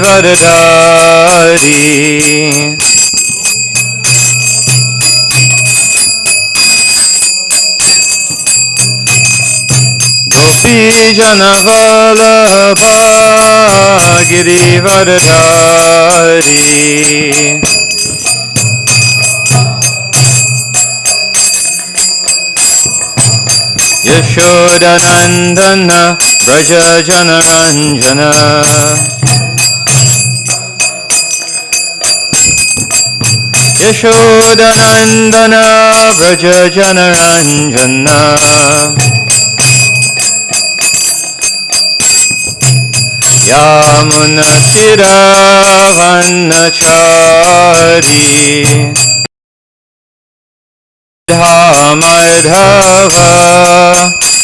Giridvaradhari. Gopi Janavalabha Giridvaradhari. Yashodanandana Braja Janaranjana. Yashodanandana Braja Janaranjana. Yamunatira Vannachari. Madhava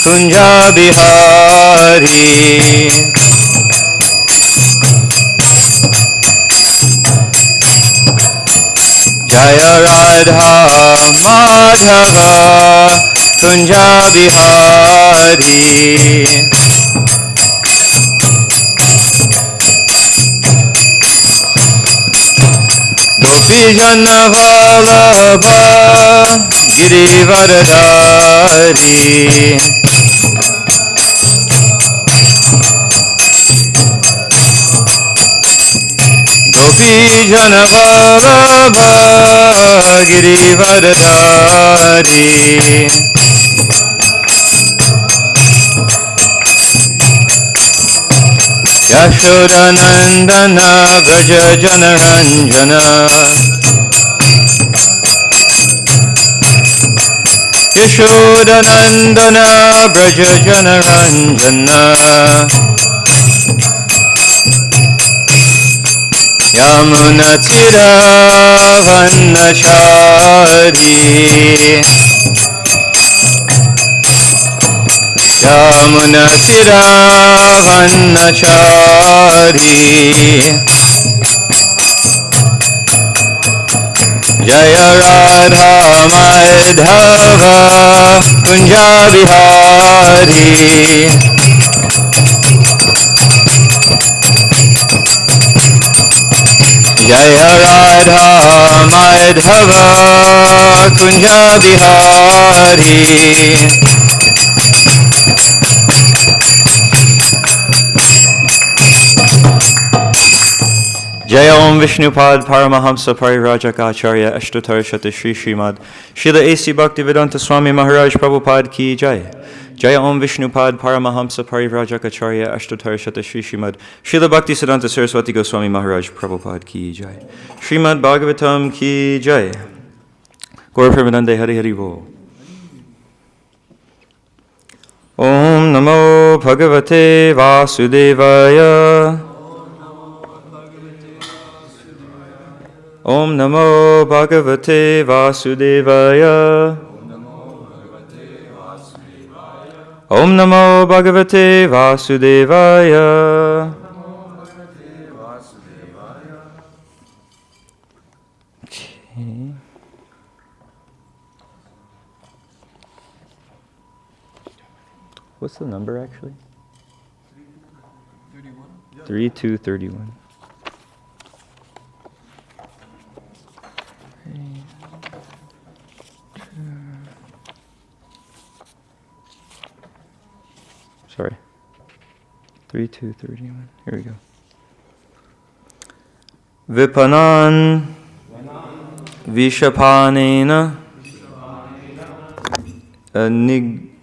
Kunja Bihari. Jaya Radha Madhava Kunja Bihari. Gopi Jana Vallabha Giridvaradhari. Gopi Jana Vallabha Giridvaradhari. Yashodanandana Braja Janaranjana. Yashodanandana Braja Janaranjana. Yamunatira Vannachari. Yamunatira Vannachari. Jaya Radha Madhava Kunja Bihari. Jaya Radha Madhava Kunja Bihari. Jaya Om Vishnupad Paramahamsa Parivrajaka Ashtotar Shata Shri Srimad Srila A.C. Bhaktivedanta Swami Maharaj Prabhupada Ki Jai. Jaya Om Vishnupad Paramahamsa Parivrajaka Ashtotar Shata Shri Srimad Srila Bhaktisiddhanta Saraswati Goswami Maharaj Prabhupada Ki Jai. Srimad Bhagavatam Ki Jai. Gaura Premanande Hari Hari Bol. Om Namo Bhagavate Vasudevaya. Om Namo Bhagavate Vasudevaya. Om Namo Bhagavate Vasudevaya. Okay. What's the number actually? 3231. Sorry. 3231. Here we go. Vipanan Vishapanena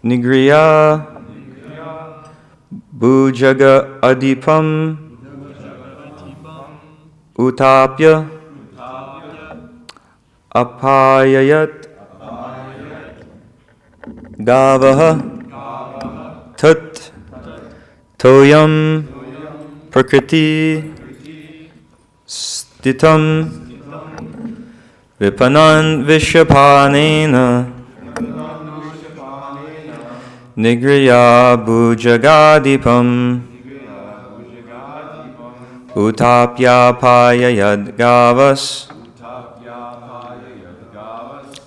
Nigriya Bhujaga Adipam Utapya Apayayat Gavaha Tat Toyam Prakriti Stitam Vipanan Vishyapanena Nigriya Bhujagadipam Utapya Payayad Gavas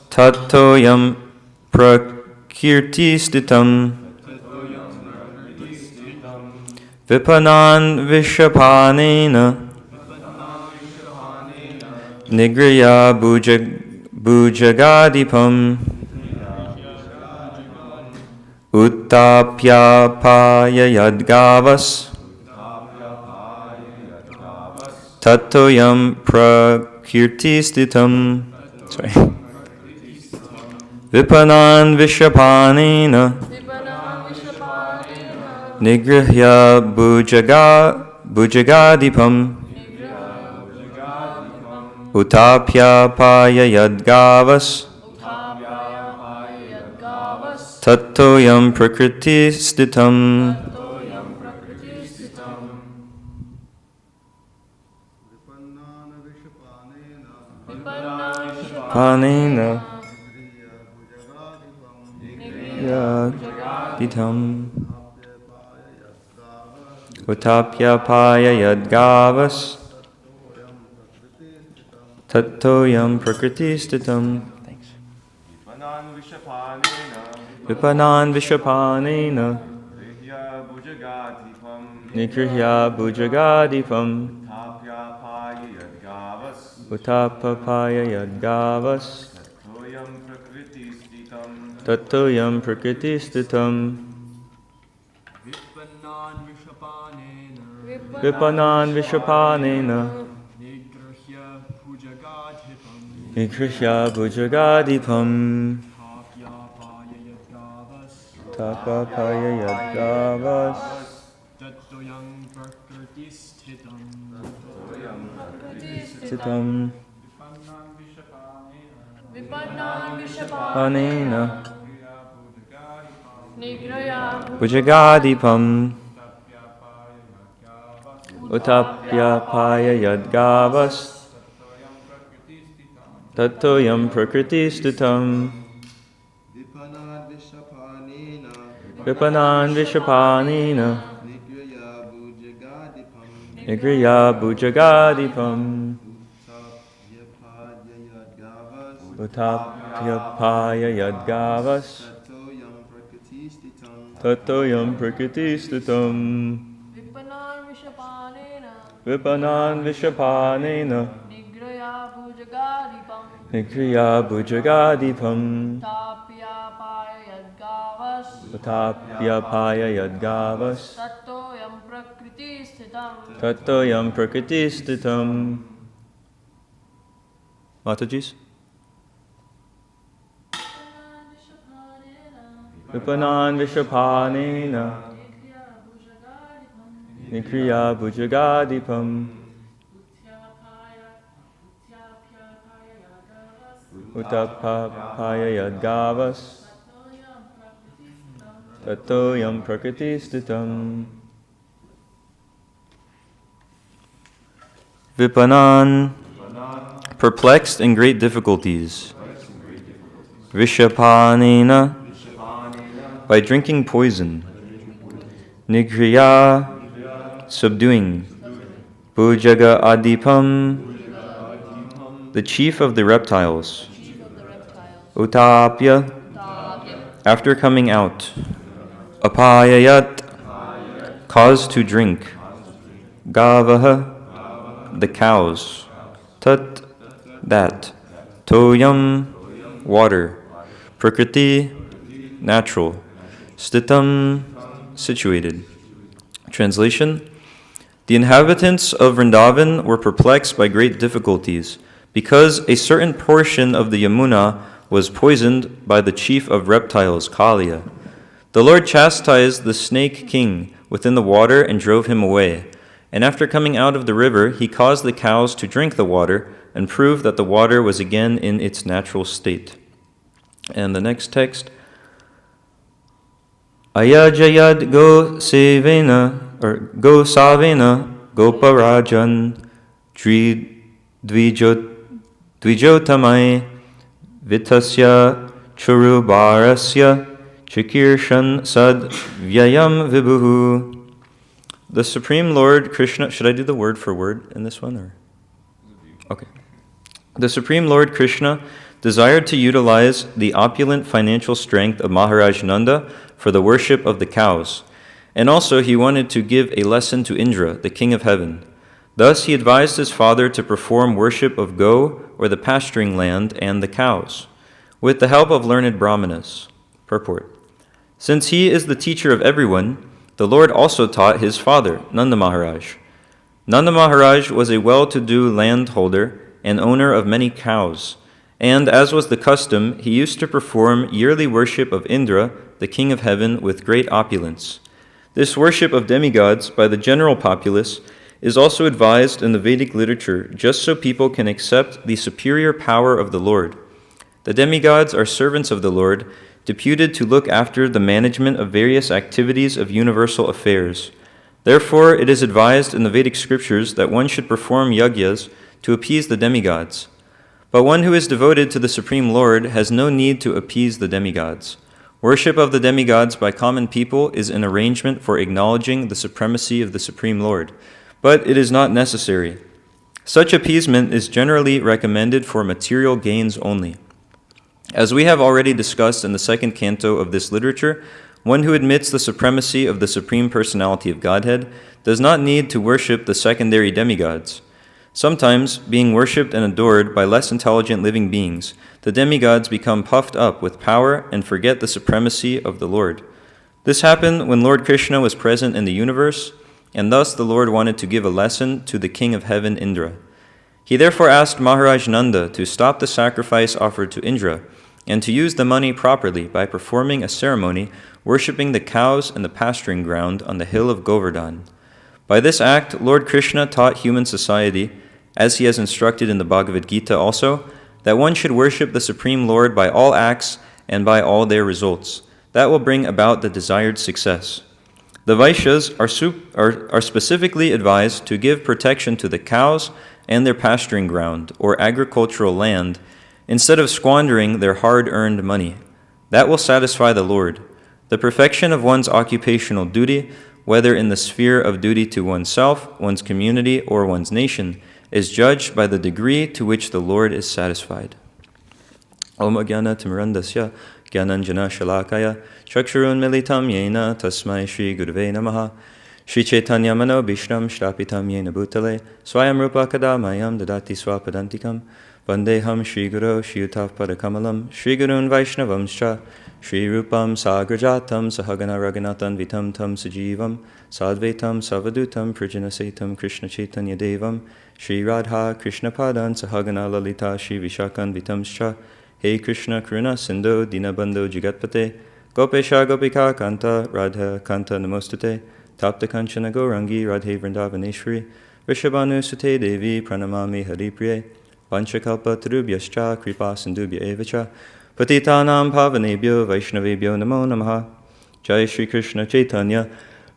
Tattoyam Prakirti Stitam Vipanan Vishyapanena Nigriya Bhujagadipam Uttapya Paya Yadgavas Tattoyam Prakirtistitam. Sorry. Vipanan Vishapanina Nigrihya Bhujagadipam Utapya Paya Yadgavas Tattoyam Prakritistitam. Panena Yaditam Utapya Paya Yadgavas Tattoyam Prakritistitam. Thanks. Vipanan Vishapanena Nigrihya Bhujagadipam Utapapaya Yadgavas Tattoyam Prakritistitam. Vipanan Vishapanena Nigrihya Bhujagadipam Tapapaya Yadgavas Tattoyam Prakritistitam. Vipanan Vishapanena Bhujagadipam Utapya Paya Yadgavas Tattoyam Prakritistitam. Vipanan Vishapanena Nigriya Bhujagadipam Utapya Paya Yadgavas Tattoyam Prakritistitam. Vipanan Vishapanena Nigriya Bhujagadipam Utapya Paya Yadgavas Tattoyam Prakritistitam. Matajis? Vipanan Vishapanena Nikriya Bhujagadipam Utapapaya Yadgavas Tattoyam Prakritistitam. Vipanan, perplexed in great difficulties. Vishapanena, by drinking poison. Nigriya, subduing. Bhujaga Adipam, the chief of the reptiles. Utapya, after coming out. Apayayat, cause to drink. Gavaha, the cows. Tat, that. Toyam, water. Prakriti, natural. Stitam, situated. Translation: the inhabitants of Vrindavan were perplexed by great difficulties, because a certain portion of the Yamuna was poisoned by the chief of reptiles, Kaliya. The Lord chastised the snake king within the water and drove him away. And after coming out of the river, he caused the cows to drink the water and proved that the water was again in its natural state. And the next text, Ayajayad go sevena, or go savena, goparajan, dvijotamai, vitasya, churubarasya, chikirshan sad vyayam vibhuhu. The Supreme Lord Krishna, should I do the word for word in this one? Or? Okay. The Supreme Lord Krishna desired to utilize the opulent financial strength of Maharaj Nanda for the worship of the cows. And also he wanted to give a lesson to Indra, the king of heaven. Thus he advised his father to perform worship of Go, or the pasturing land, and the cows, with the help of learned brahmanas. Purport. Since he is the teacher of everyone, the Lord also taught his father, Nanda Maharaj. Nanda Maharaj was a well-to-do landholder and owner of many cows, and as was the custom, he used to perform yearly worship of Indra, the king of heaven, with great opulence. This worship of demigods by the general populace is also advised in the Vedic literature, just so people can accept the superior power of the Lord. The demigods are servants of the Lord, deputed to look after the management of various activities of universal affairs. Therefore, it is advised in the Vedic scriptures that one should perform yagyas to appease the demigods. But one who is devoted to the Supreme Lord has no need to appease the demigods. Worship of the demigods by common people is an arrangement for acknowledging the supremacy of the Supreme Lord, but it is not necessary. Such appeasement is generally recommended for material gains only. As we have already discussed in the second canto of this literature, one who admits the supremacy of the Supreme Personality of Godhead does not need to worship the secondary demigods. Sometimes, being worshipped and adored by less intelligent living beings, the demigods become puffed up with power and forget the supremacy of the Lord. This happened when Lord Krishna was present in the universe, and thus the Lord wanted to give a lesson to the king of heaven, Indra. He therefore asked Maharaj Nanda to stop the sacrifice offered to Indra, and to use the money properly by performing a ceremony worshipping the cows and the pasturing ground on the hill of Govardhan. By this act, Lord Krishna taught human society, as he has instructed in the Bhagavad Gita also, that one should worship the Supreme Lord by all acts and by all their results. That will bring about the desired success. The Vaishyas are specifically advised to give protection to the cows and their pasturing ground, or agricultural land, instead of squandering their hard-earned money. That will satisfy the Lord. The perfection of one's occupational duty, whether in the sphere of duty to oneself, one's community, or one's nation, is judged by the degree to which the Lord is satisfied. Om Ajnana Timirandasya Gyananjana Shalakaya Chakshurun Militam Yena Tasmai Shri Gurave Namaha Shri Chaitanya Mano Bishram Shrapitam Yena Bhutale Swayam Rupa Kadamayam Dadati Swapadantikam Vandeham Shri Guru Shri Utav Padakamalam Shri Gurun Vaishnavamscha Shri Rupam Sagrajatam Sahagana Raghunathan Vitam Tam Sajivam Sadvaitam Savadutam Prijanasetam Krishna Chaitanya Devam Shri Radha Krishna Padan Sahagana Lalita Shri Vishakan Vitamscha Hey Krishna Karuna Sindhu Dinabandhu Jagatpate Gopesha Gopika Kanta Radha Kanta Namostate Tapta Kanchana Gaurangi Radhe Vrindavaneshwari Rishabhanu Sute Devi Pranamami Haripriye Vanchakalpa Tarubhyascha Kripa Sindhubhya Evacha Patitanam Pavanebhyo Vaishnavebhyo Namo Namaha Jai Shri Krishna Chaitanya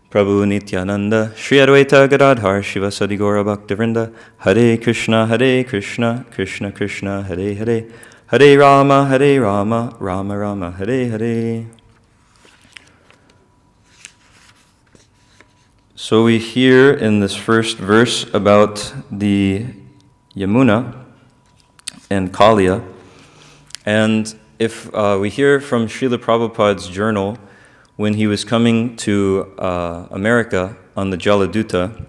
Prabhu Nityananda Shri Advaita Gadadhar Shiva Sadigora Bhaktivinoda Hare Krishna Krishna Krishna Hare Hare Hare Rama Rama Rama Hare Hare. So we hear in this first verse about the Yamuna and Kaliya, and if we hear from Srila Prabhupada's journal, when he was coming to America on the Jaladuta,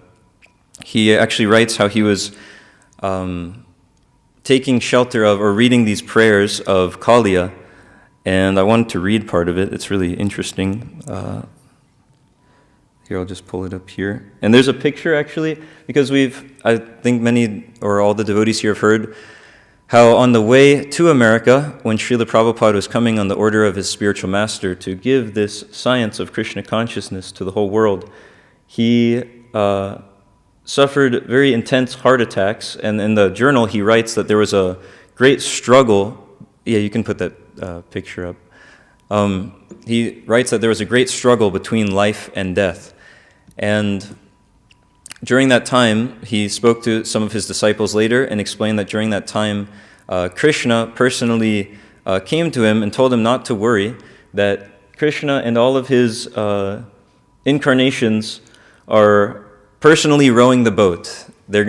he actually writes how he was taking shelter of or reading these prayers of Kaliya, and I wanted to read part of it. It's really interesting. Here, I'll just pull it up here. And there's a picture, actually, because I think many or all the devotees here have heard how on the way to America, when Srila Prabhupada was coming on the order of his spiritual master to give this science of Krishna consciousness to the whole world, he suffered very intense heart attacks. And in the journal, he writes that there was a great struggle. Yeah, you can put that picture up. He writes that there was a great struggle between life and death. And during that time, he spoke to some of his disciples later and explained that during that time, Krishna personally came to him and told him not to worry, that Krishna and all of his incarnations are personally rowing the boat. They're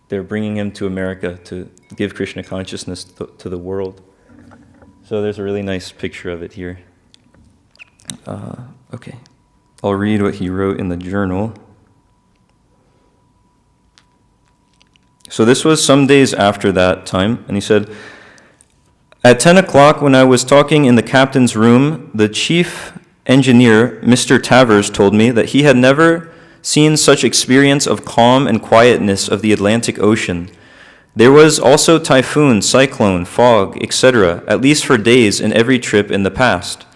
bringing him to America to give Krishna consciousness to the world. So there's a really nice picture of it here. Okay. I'll read what he wrote in the journal. So this was some days after that time, and he said, at 10 o'clock when I was talking in the captain's room, the chief engineer, Mr. Tavers, told me that he had never seen such experience of calm and quietness of the Atlantic Ocean. There was also typhoon, cyclone, fog, etc., at least for days in every trip in the past.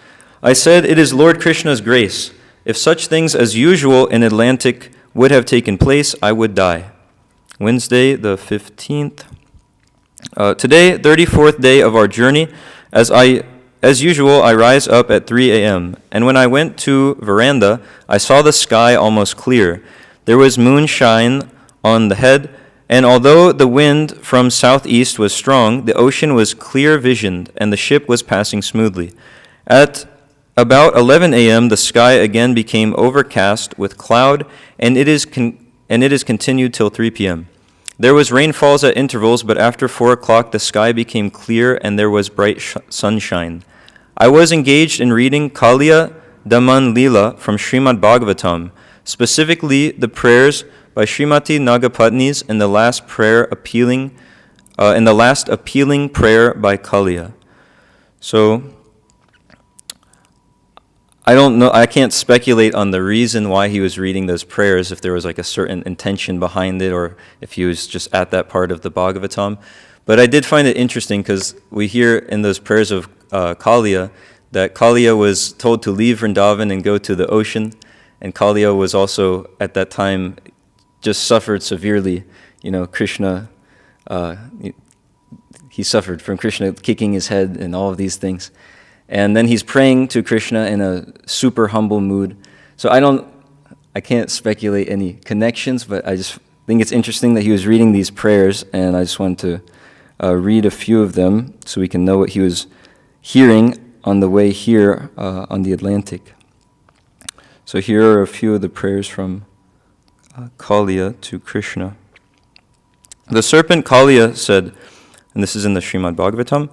I said, it is Lord Krishna's grace. If such things as usual in Atlantic would have taken place, I would die. Wednesday, the 15th. Today, 34th day of our journey, as usual, I rise up at 3 a.m., and when I went to veranda, I saw the sky almost clear. There was moonshine on the head, and although the wind from southeast was strong, the ocean was clear-visioned, and the ship was passing smoothly. At about 11 a.m., the sky again became overcast with cloud, and it is continued till 3 p.m. There was rainfalls at intervals, but after 4 o'clock the sky became clear and there was bright sunshine. I was engaged in reading Kaliya Daman Leela from Srimad Bhagavatam, specifically the prayers by Srimati Nagapatnis in the last appealing prayer by Kaliya. So I don't know, I can't speculate on the reason why he was reading those prayers, if there was like a certain intention behind it, or if he was just at that part of the Bhagavatam. But I did find it interesting because we hear in those prayers of Kaliya that Kaliya was told to leave Vrindavan and go to the ocean, and Kaliya was also at that time just suffered severely. Krishna, he suffered from Krishna kicking his head and all of these things. And then he's praying to Krishna in a super humble mood. So I can't speculate any connections, but I just think it's interesting that he was reading these prayers, and I just wanted to read a few of them so we can know what he was hearing on the way here on the Atlantic. So here are a few of the prayers from Kaliya to Krishna. The serpent Kaliya said, and this is in the Srimad Bhagavatam,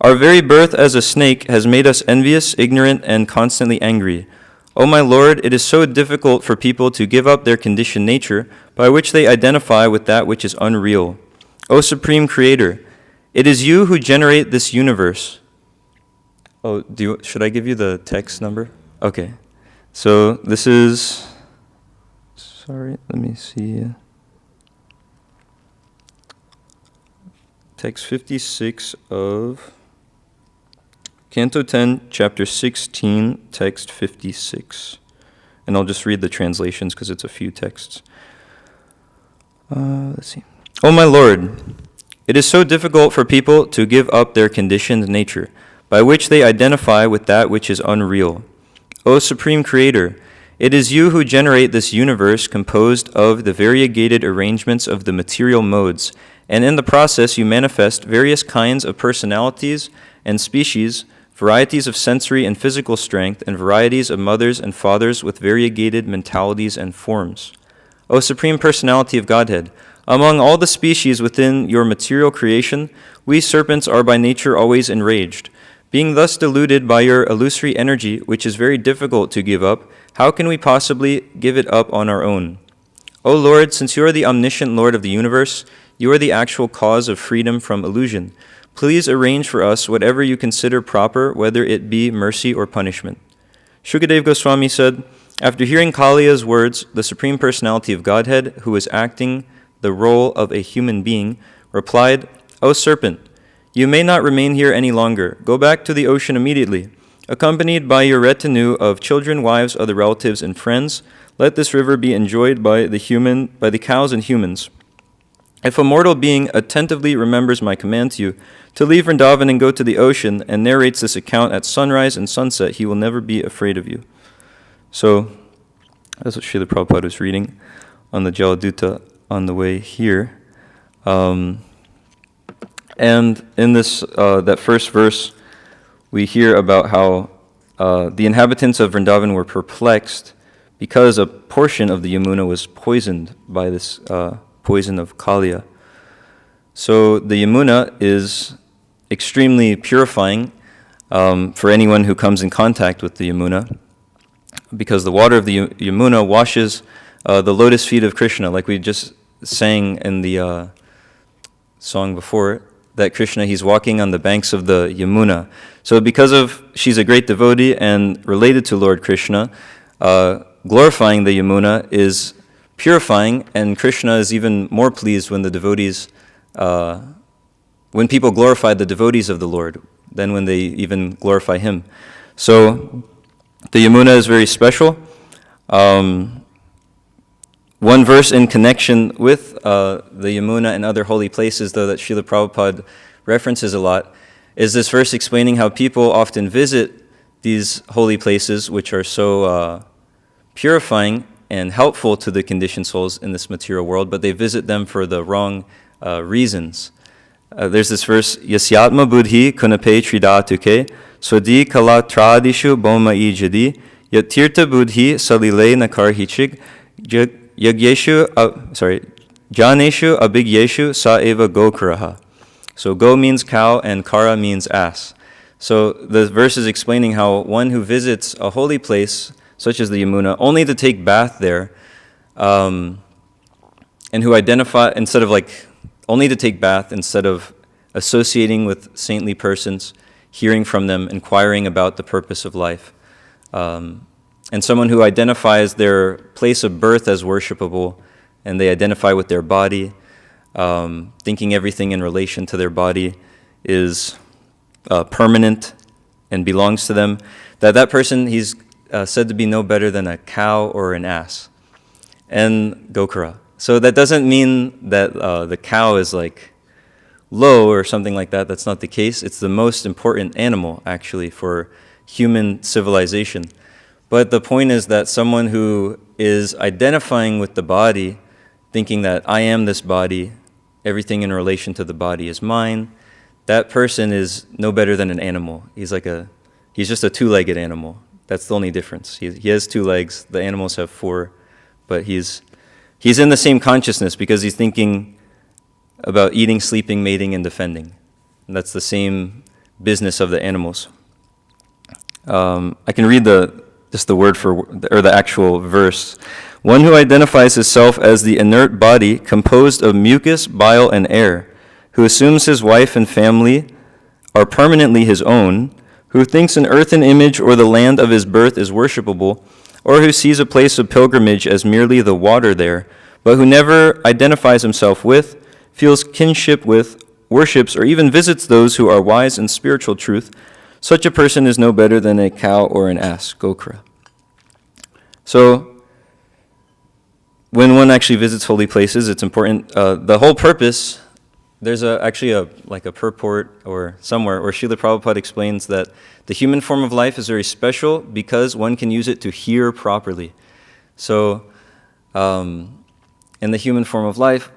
our very birth as a snake has made us envious, ignorant, and constantly angry. O my Lord, it is so difficult for people to give up their conditioned nature, by which they identify with that which is unreal. O Supreme Creator, it is you who generate this universe. Oh, should I give you the text number? Okay. So this is, let me see. Text 56 of Canto 10, Chapter 16, Text 56. And I'll just read the translations because it's a few texts. Let's see. O my Lord, it is so difficult for people to give up their conditioned nature, by which they identify with that which is unreal. O Supreme Creator, it is you who generate this universe composed of the variegated arrangements of the material modes, and in the process you manifest various kinds of personalities and species, varieties of sensory and physical strength, and varieties of mothers and fathers with variegated mentalities and forms. O Supreme Personality of Godhead, among all the species within your material creation, we serpents are by nature always enraged. Being thus deluded by your illusory energy, which is very difficult to give up, how can we possibly give it up on our own? O Lord, since you are the omniscient Lord of the universe, you are the actual cause of freedom from illusion. Please arrange for us whatever you consider proper, whether it be mercy or punishment. Shukadeva Goswami said, after hearing Kaliya's words, the Supreme Personality of Godhead, who was acting the role of a human being, replied, O serpent, you may not remain here any longer. Go back to the ocean immediately. Accompanied by your retinue of children, wives, other relatives, and friends, let this river be enjoyed by the cows and humans. If a mortal being attentively remembers my command to you to leave Vrindavan and go to the ocean and narrates this account at sunrise and sunset, he will never be afraid of you. So that's what Srila Prabhupada was reading on the Jaladuta on the way here. And in this that first verse, we hear about how the inhabitants of Vrindavan were perplexed because a portion of the Yamuna was poisoned by this poison of Kaliya. So the Yamuna is extremely purifying for anyone who comes in contact with the Yamuna, because the water of the Yamuna washes the lotus feet of Krishna, like we just sang in the song before, that Krishna, he's walking on the banks of the Yamuna. So because of she's a great devotee and related to Lord Krishna, glorifying the Yamuna is purifying, and Krishna is even more pleased when the devotees, when people glorify the devotees of the Lord than when they even glorify him. So the Yamuna is very special. One verse in connection with the Yamuna and other holy places, though, that Srila Prabhupada references a lot, is this verse explaining how people often visit these holy places, which are so purifying and helpful to the conditioned souls in this material world, but they visit them for the wrong reasons. There's this verse, Yasyatma buddhi kunape tridatuke, swadi kala tradishu boma ijadi, yatirta buddhi salile nakarhichig, Yagyeshu, Janeshu abigyeshu sa eva gokaraha. So go means cow and kara means ass. So the verse is explaining how one who visits a holy place, such as the Yamuna, only to take bath there, and who identify, instead of only to take bath instead of associating with saintly persons, hearing from them, inquiring about the purpose of life. And someone who identifies their place of birth as worshipable, and they identify with their body, thinking everything in relation to their body is permanent and belongs to them, that person, he's said to be no better than a cow or an ass, and Gokara. So that doesn't mean that the cow is low or something like that. That's not the case. It's the most important animal, actually, for human civilization. But the point is that someone who is identifying with the body, thinking that I am this body, everything in relation to the body is mine, that person is no better than an animal. He's just a two-legged animal. That's the only difference. He has two legs. The animals have four, but he's in the same consciousness because he's thinking about eating, sleeping, mating, and defending. And that's the same business of the animals. I can read just the word or the actual verse. One who identifies himself as the inert body composed of mucus, bile, and air, who assumes his wife and family are permanently his own, who thinks an earthen image or the land of his birth is worshipable, or who sees a place of pilgrimage as merely the water there, but who never identifies himself with, feels kinship with, worships, or even visits those who are wise in spiritual truth, such a person is no better than a cow or an ass, Gokara. So, when one actually visits holy places, it's important. The whole purpose, there's actually a purport or somewhere where Srila Prabhupada explains that the human form of life is very special because one can use it to hear properly. So, in the human form of life,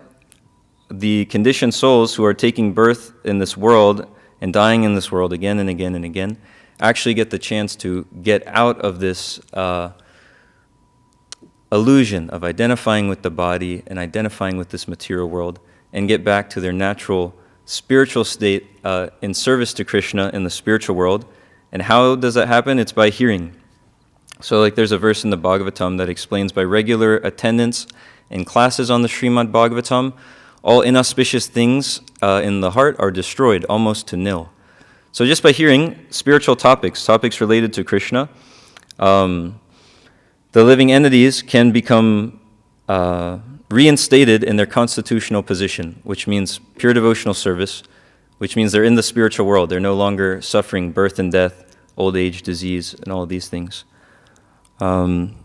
the conditioned souls who are taking birth in this world and dying in this world again and again and again actually get the chance to get out of this illusion of identifying with the body and identifying with this material world and get back to their natural spiritual state in service to Krishna in the spiritual world. And how does that happen? It's by hearing. So there's a verse in the Bhagavatam that explains by regular attendance in classes on the Srimad Bhagavatam, all inauspicious things in the heart are destroyed almost to nil. So just by hearing spiritual topics related to Krishna, the living entities can become reinstated in their constitutional position, which means pure devotional service, which means they're in the spiritual world. They're no longer suffering birth and death, old age, disease, and all of these things. More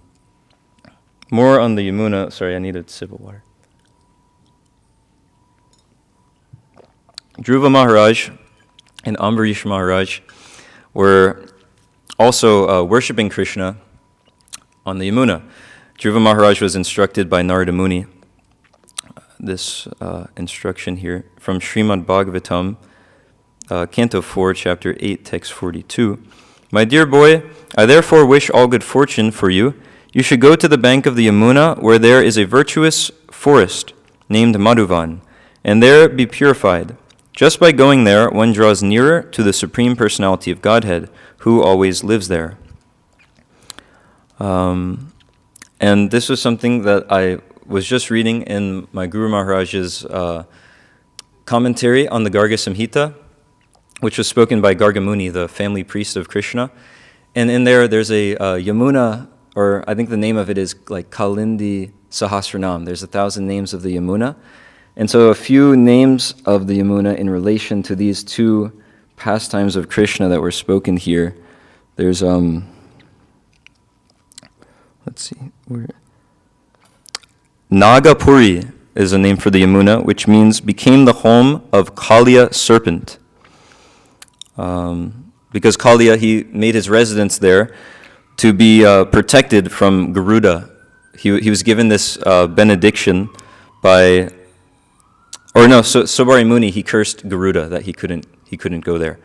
on the Yamuna. Sorry, I need a sip of water. Dhruva Maharaj and Ambarish Maharaj were also worshipping Krishna on the Yamuna. Dhruva Maharaj was instructed by Narada Muni. This instruction here from Srimad Bhagavatam, Canto 4, Chapter 8, Text 42. My dear boy, I therefore wish all good fortune for you. You should go to the bank of the Yamuna, where there is a virtuous forest named Madhuvan, and there be purified. Just by going there, one draws nearer to the Supreme Personality of Godhead, who always lives there. And this was something that I was just reading in my Guru Maharaj's commentary on the Garga Samhita, which was spoken by Gargamuni, the family priest of Krishna. And in there's a Yamuna, or I think the name of it is like Kalindi Sahasranam. There's 1,000 names of the Yamuna. And so a few names of the Yamuna in relation to these two pastimes of Krishna that were spoken here. There's, let's see, Nagapuri is a name for the Yamuna, which means became the home of Kaliya serpent. Because Kaliya, he made his residence there to be protected from Garuda. He was given this benediction by, Sobari Muni, he cursed Garuda that he couldn't go there.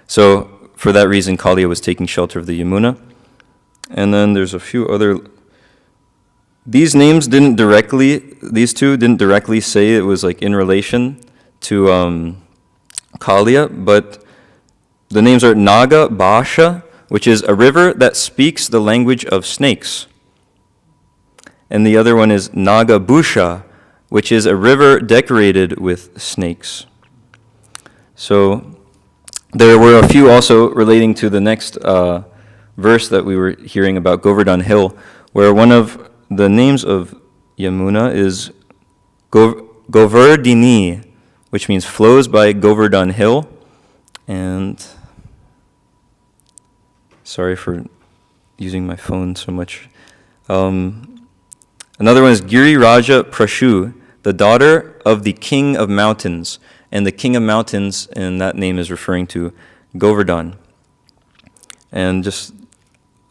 So for that reason, Kaliya was taking shelter of the Yamuna. And then there's a few other. These two didn't directly say it was like in relation to Kaliya, but the names are Naga Basha, which is a river that speaks the language of snakes. And the other one is Naga Busha, which is a river decorated with snakes. So there were a few also relating to the next verse that we were hearing about Govardhan Hill, where one of the names of Yamuna is Govardhini, which means flows by Govardhan Hill. And sorry for using my phone so much. Another one is Giri Raja Prashu, the daughter of the king of mountains. And the king of mountains, and that name is referring to Govardhan. And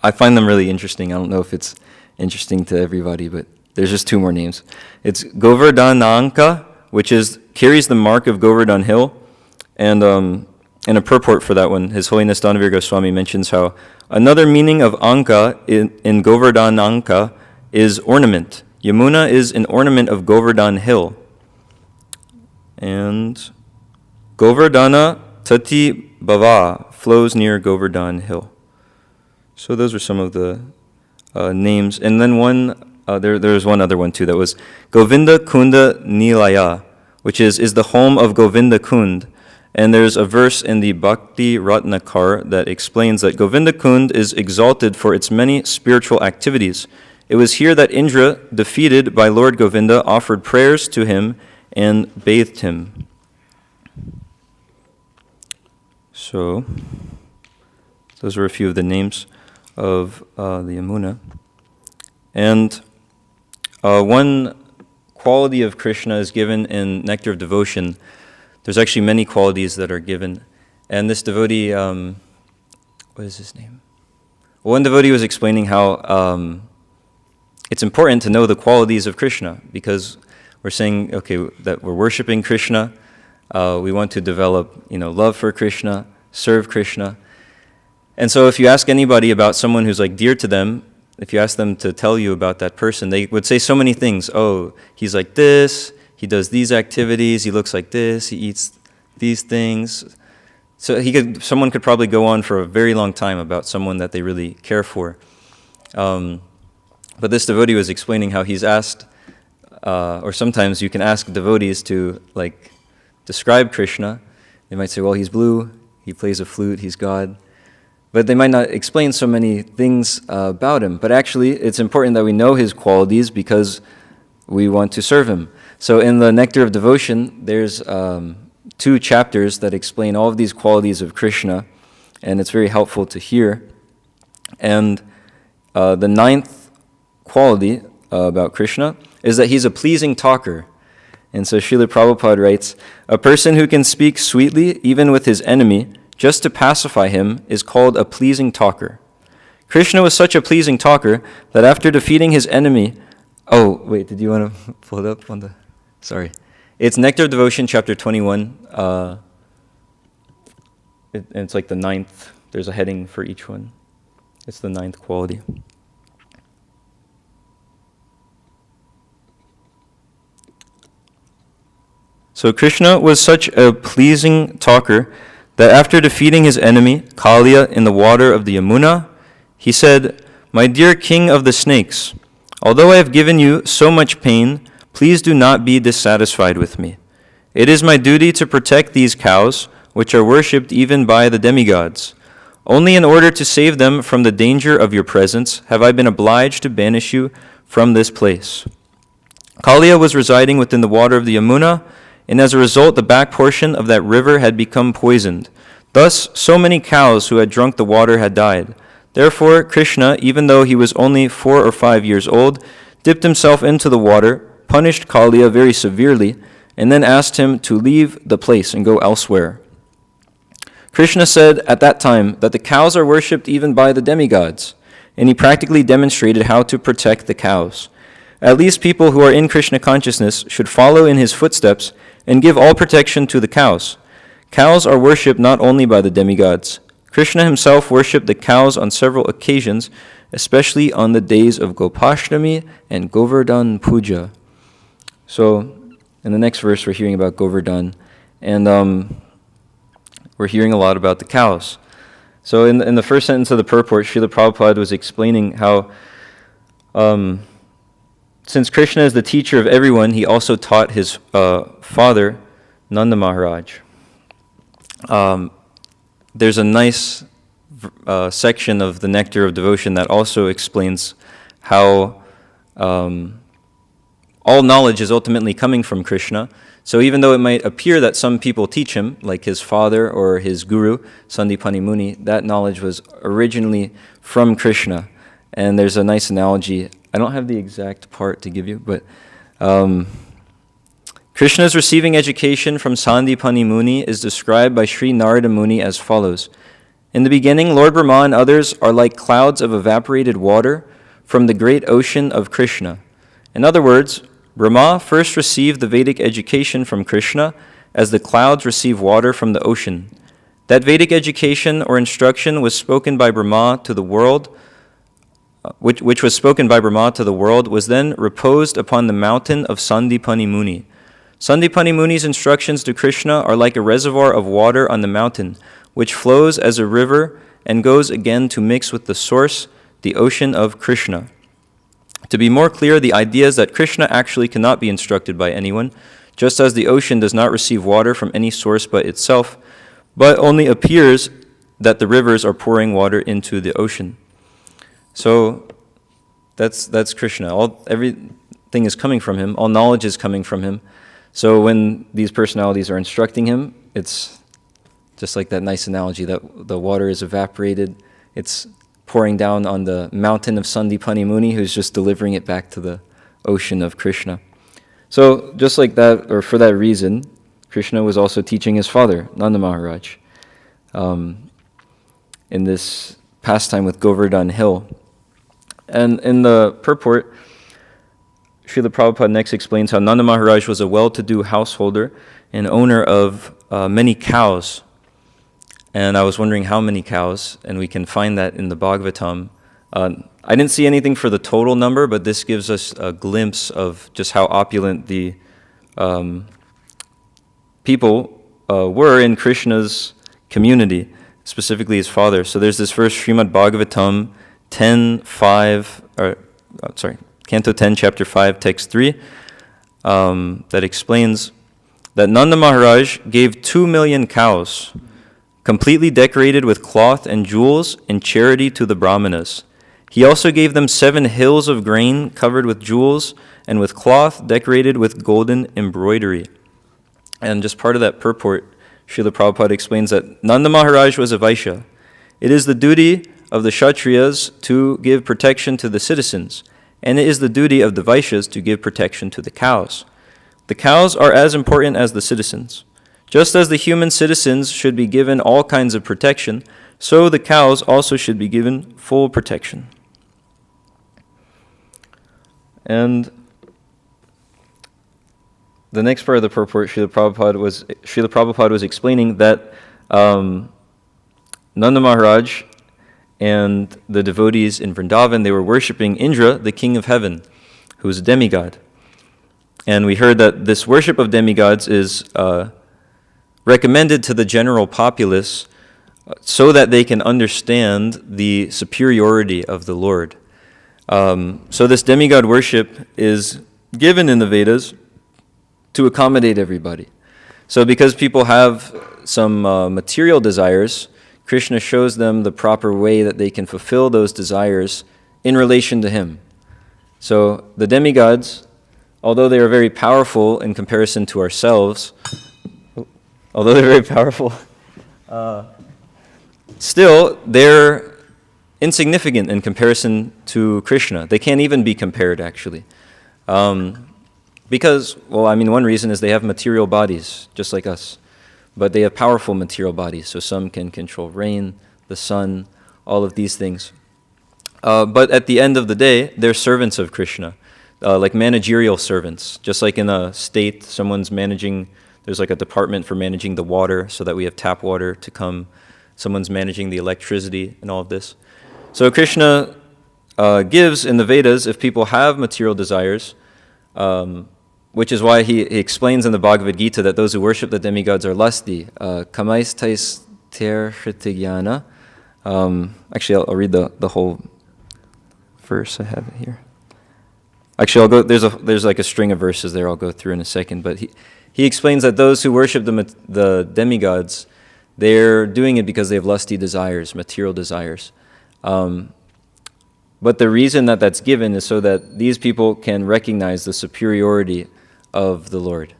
I find them really interesting. I don't know if it's interesting to everybody, but there's just two more names. It's Govardhananka, which carries the mark of Govardhan Hill. And in a purport for that one, His Holiness Dhanavir Goswami mentions how another meaning of Anka in Govardhananka is ornament. Yamuna is an ornament of Govardhan Hill. And Govardhana Tati Bhava flows near Govardhan Hill. So those are some of the names. And then there's one other one too that was Govinda Kunda Nilaya, which is the home of Govinda Kund. And there's a verse in the Bhakti Ratnakar that explains that Govinda Kund is exalted for its many spiritual activities. It was here that Indra, defeated by Lord Govinda, offered prayers to him and bathed him. So, those are a few of the names of the Yamuna. And one quality of Krishna is given in Nectar of Devotion. There's actually many qualities that are given. And this devotee, what is his name? One devotee was explaining how it's important to know the qualities of Krishna, because we're saying, okay, that we're worshiping Krishna. We want to develop, love for Krishna, serve Krishna. And so if you ask anybody about someone who's like dear to them, if you ask them to tell you about that person, they would say so many things. Oh, he's like this, he does these activities, he looks like this, he eats these things. So someone could probably go on for a very long time about someone that they really care for. But this devotee was explaining how he's asked, or sometimes you can ask devotees to describe Krishna. They might say, well, he's blue, he plays a flute, he's God. But they might not explain so many things about him. But actually, it's important that we know his qualities because we want to serve him. So in the Nectar of Devotion, there's 2 chapters that explain all of these qualities of Krishna, and it's very helpful to hear. And the 9th quality about Krishna is that he's a pleasing talker. And so Srila Prabhupada writes, a person who can speak sweetly even with his enemy, just to pacify him, is called a pleasing talker. Krishna was such a pleasing talker that after defeating his enemy... Oh, wait, did you want to pull it up on the... Sorry. It's Nectar of Devotion, chapter 21. It's like the 9th. There's a heading for each one. It's the 9th quality. So Krishna was such a pleasing talker that after defeating his enemy, Kaliya, in the water of the Yamuna, he said, "My dear king of the snakes, although I have given you so much pain, please do not be dissatisfied with me. It is my duty to protect these cows, which are worshipped even by the demigods. Only in order to save them from the danger of your presence have I been obliged to banish you from this place." Kalia was residing within the water of the Yamuna, and as a result, the back portion of that river had become poisoned. Thus, so many cows who had drunk the water had died. Therefore, Krishna, even though he was only 4 or 5 years old, dipped himself into the water, punished Kalia very severely, and then asked him to leave the place and go elsewhere. Krishna said at that time that the cows are worshipped even by the demigods, and he practically demonstrated how to protect the cows. At least people who are in Krishna consciousness should follow in his footsteps and give all protection to the cows. Cows are worshipped not only by the demigods. Krishna himself worshipped the cows on several occasions, especially on the days of Gopashtami and Govardhan Puja. So, in the next verse, we're hearing about Govardhan, and we're hearing a lot about the cows. So, in the first sentence of the purport, Srila Prabhupada was explaining how, since Krishna is the teacher of everyone, he also taught his father, Nanda Maharaj. There's a nice section of the Nectar of Devotion that also explains how all knowledge is ultimately coming from Krishna. So even though it might appear that some people teach him, like his father or his guru, Sandipani Muni, that knowledge was originally from Krishna. And there's a nice analogy. I don't have the exact part to give you, but Krishna's receiving education from Sandipani Muni is described by Sri Narada Muni as follows. In the beginning, Lord Brahma and others are like clouds of evaporated water from the great ocean of Krishna. In other words, Brahma first received the Vedic education from Krishna as the clouds receive water from the ocean. That Vedic education or instruction was spoken by Brahma to the world, which was spoken by Brahma to the world, was then reposed upon the mountain of Sandipani Muni. Sandipani Muni's instructions to Krishna are like a reservoir of water on the mountain, which flows as a river and goes again to mix with the source, the ocean of Krishna. To be more clear, the idea is that Krishna actually cannot be instructed by anyone, just as the ocean does not receive water from any source but itself, but only appears that the rivers are pouring water into the ocean. So that's Krishna. Everything is coming from him. All knowledge is coming from him. So when these personalities are instructing him, it's just like that nice analogy that the water is evaporated. It's pouring down on the mountain of Sandipani Muni, who's just delivering it back to the ocean of Krishna. So just like that, or for that reason, Krishna was also teaching his father, Nanda Maharaj, in this pastime with Govardhan Hill. And in the purport, Srila Prabhupada next explains how Nanda Maharaj was a well-to-do householder and owner of many cows. And I was wondering how many cows, and we can find that in the Bhagavatam. I didn't see anything for the total number, but this gives us a glimpse of just how opulent the people were in Krishna's community, specifically his father. So there's this verse, Srimad Bhagavatam 10:5, Canto 10, Chapter 5, Text 3, that explains that Nanda Maharaj gave 2 million cows, completely decorated with cloth and jewels, in charity to the Brahmanas. He also gave them 7 hills of grain covered with jewels and with cloth decorated with golden embroidery. And just part of that purport, Srila Prabhupada explains that Nanda Maharaj was a Vaishya. It is the duty of the Kshatriyas to give protection to the citizens, and it is the duty of the Vaishyas to give protection to the cows. The cows are as important as the citizens. Just as the human citizens should be given all kinds of protection, so the cows also should be given full protection. And the next part of the purport, Srila Prabhupada was explaining that Nanda Maharaj and the devotees in Vrindavan, they were worshipping Indra, the king of heaven, who is a demigod. And we heard that this worship of demigods is recommended to the general populace so that they can understand the superiority of the Lord. So this demigod worship is given in the Vedas to accommodate everybody. So because people have some material desires, Krishna shows them the proper way that they can fulfill those desires in relation to him. So the demigods, although they are very powerful in comparison to ourselves, still they're insignificant in comparison to Krishna. They can't even be compared, actually. Because, one reason is they have material bodies, just like us. But they have powerful material bodies, so some can control rain, the sun, all of these things. But at the end of the day, they're servants of Krishna, like managerial servants. Just like in a state, there's like a department for managing the water so that we have tap water to come. Someone's managing the electricity and all of this. So Krishna gives in the Vedas if people have material desires, which is why he explains in the Bhagavad Gita that those who worship the demigods are lusty. Kamais tais ter hrityana. Actually, I'll read the whole verse. I have it here. Actually, I'll go. There's like a string of verses there. I'll go through in a second. But he explains that those who worship the demigods, they're doing it because they have lusty desires, material desires. But the reason that that's given is so that these people can recognize the superiority of the Lord.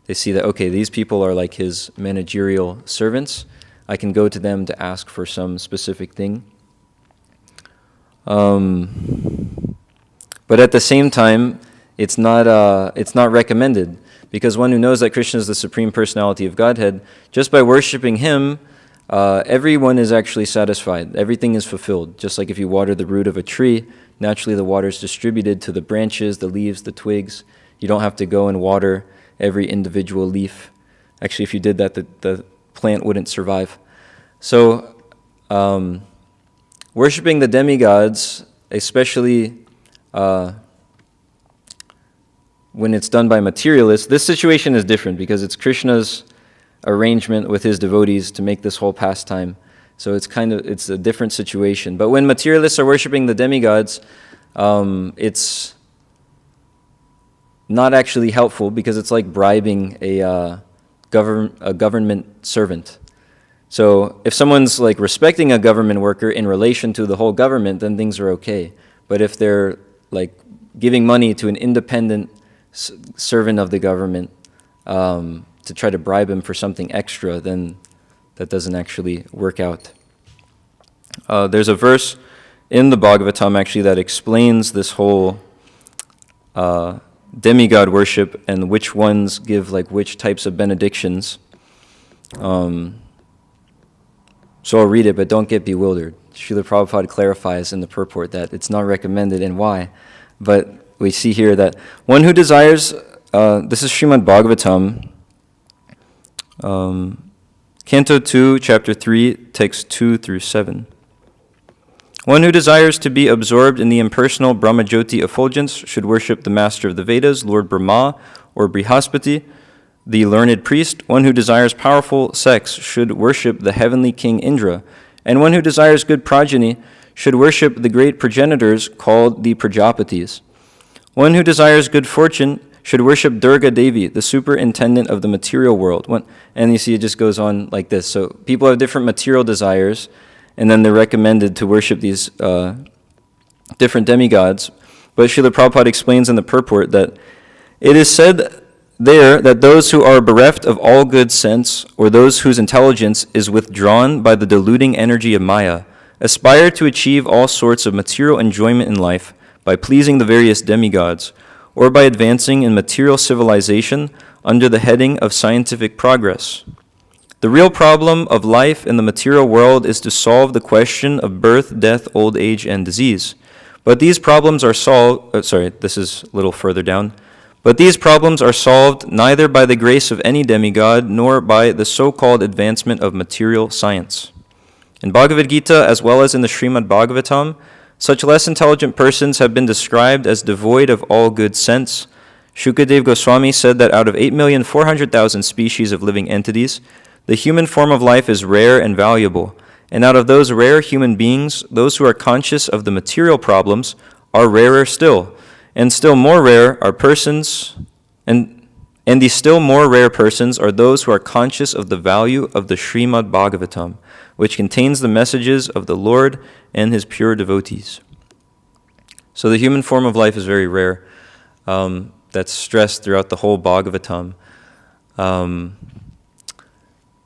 They see that, okay, these people are like his managerial servants. I can go to them to ask for some specific thing. But at the same time, it's not recommended, because one who knows that Krishna is the Supreme Personality of Godhead, just by worshiping him, everyone is actually satisfied. Everything is fulfilled. Just like if you water the root of a tree, naturally the water is distributed to the branches, the leaves, the twigs. You don't have to go and water every individual leaf. Actually, if you did that, the plant wouldn't survive. So, worshiping the demigods, especially when it's done by materialists, this situation is different because it's Krishna's arrangement with his devotees to make this whole pastime. So it's a different situation. But when materialists are worshiping the demigods, it's not actually helpful because it's like bribing a government servant. So if someone's like respecting a government worker in relation to the whole government, then things are okay. But if they're like giving money to an independent servant of the government to try to bribe him for something extra, then that doesn't actually work out. There's a verse in the Bhagavatam actually that explains this whole demigod worship and which ones give like which types of benedictions. So I'll read it, but don't get bewildered. Srila Prabhupada clarifies in the purport that it's not recommended and why. But we see here that one who desires, this is Srimad Bhagavatam, Canto 2, Chapter 3, Text 2 through 7. One who desires to be absorbed in the impersonal Brahmajyoti effulgence should worship the master of the Vedas, Lord Brahma, or Brihaspati, the learned priest. One who desires powerful sex should worship the heavenly king Indra. And one who desires good progeny should worship the great progenitors called the Prajapatis. One who desires good fortune should worship Durga Devi, the superintendent of the material world. And you see, it just goes on like this. So people have different material desires, and then they're recommended to worship these different demigods. But Srila Prabhupada explains in the purport that it is said there that those who are bereft of all good sense, or those whose intelligence is withdrawn by the deluding energy of Maya, aspire to achieve all sorts of material enjoyment in life by pleasing the various demigods, or by advancing in material civilization under the heading of scientific progress. The real problem of life in the material world is to solve the question of birth, death, old age, and disease. But these problems are solved, this is a little further down. But these problems are solved neither by the grace of any demigod nor by the so-called advancement of material science. In Bhagavad Gita, as well as in the Srimad Bhagavatam, such less intelligent persons have been described as devoid of all good sense. Shukadev Goswami said that out of 8,400,000 species of living entities, the human form of life is rare and valuable. And out of those rare human beings, those who are conscious of the material problems are rarer still. And still more rare are persons, and And the still more rare persons are those who are conscious of the value of the Srimad Bhagavatam, which contains the messages of the Lord and his pure devotees. So the human form of life is very rare. That's stressed throughout the whole Bhagavatam.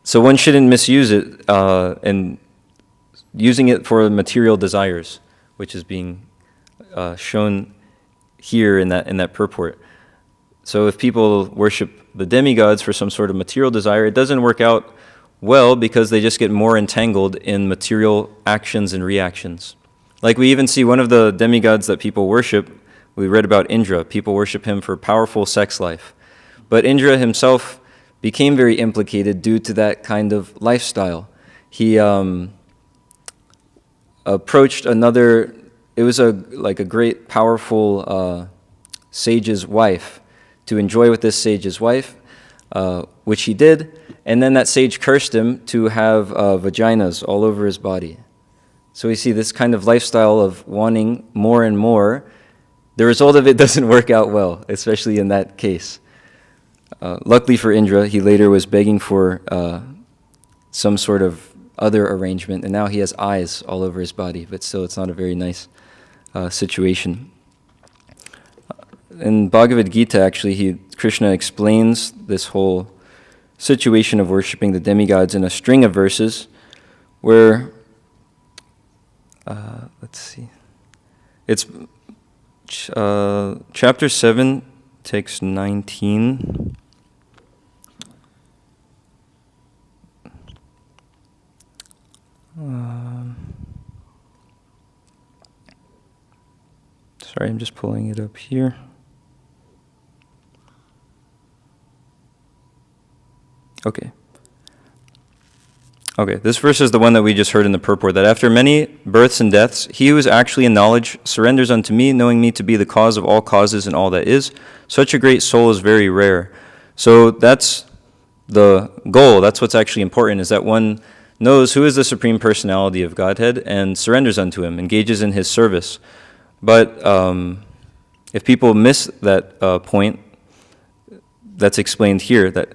So one shouldn't misuse it and using it for material desires, which is being shown here in that purport. So if people worship the demigods for some sort of material desire, it doesn't work out well because they just get more entangled in material actions and reactions. Like we even see one of the demigods that people worship, we read about Indra. People worship him for powerful sex life. But Indra himself became very implicated due to that kind of lifestyle. He approached another, it was a great, powerful sage's wife, to enjoy with this sage's wife, which he did, and then that sage cursed him to have vaginas all over his body. So we see this kind of lifestyle of wanting more and more. The result of it doesn't work out well, especially in that case. Luckily for Indra, he later was begging for some sort of other arrangement, and now he has eyes all over his body, but still it's not a very nice situation. In Bhagavad Gita, actually, Krishna explains this whole situation of worshiping the demigods in a string of verses where, let's see, it's chapter 7, text 19. Sorry, I'm just pulling it up here. Okay, this verse is the one that we just heard in the purport, that after many births and deaths, he who is actually in knowledge surrenders unto me, knowing me to be the cause of all causes and all that is. Such a great soul is very rare. So that's the goal. That's what's actually important, is that one knows who is the Supreme Personality of Godhead and surrenders unto him, engages in his service. But if people miss that point, that's explained here, that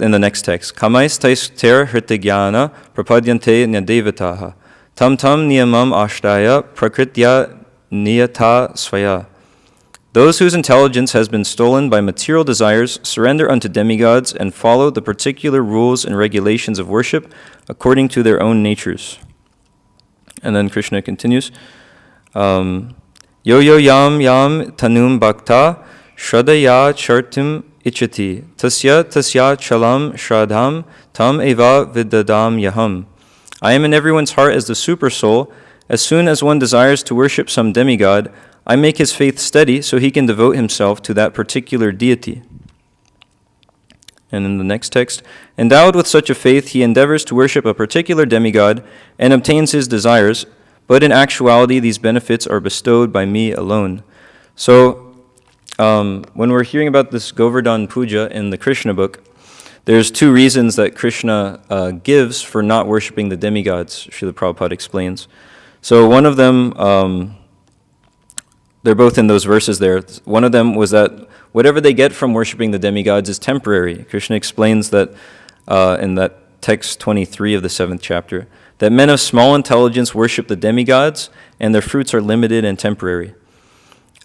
in the next text, kamais taister hrityajnana prapadyante nyadevataha tam niyamam ashtaya prakritya niyata svaya. Those whose intelligence has been stolen by material desires surrender unto demigods and follow the particular rules and regulations of worship according to their own natures. And then Krishna continues, yo yam tanum bhakta shradaya chartim ichati tasya chalam shradham tam eva vidadam yaham. I am in everyone's heart as the super soul. As soon as one desires to worship some demigod, I make his faith steady so he can devote himself to that particular deity. And in the next text, endowed with such a faith, he endeavors to worship a particular demigod and obtains his desires, but in actuality these benefits are bestowed by me alone. So, when we're hearing about this Govardhan Puja in the Krishna book, there's two reasons that Krishna gives for not worshiping the demigods, Srila Prabhupada explains. So one of them, they're both in those verses there. One of them was that whatever they get from worshiping the demigods is temporary. Krishna explains that in that text 23 of the 7th chapter, that men of small intelligence worship the demigods, and their fruits are limited and temporary.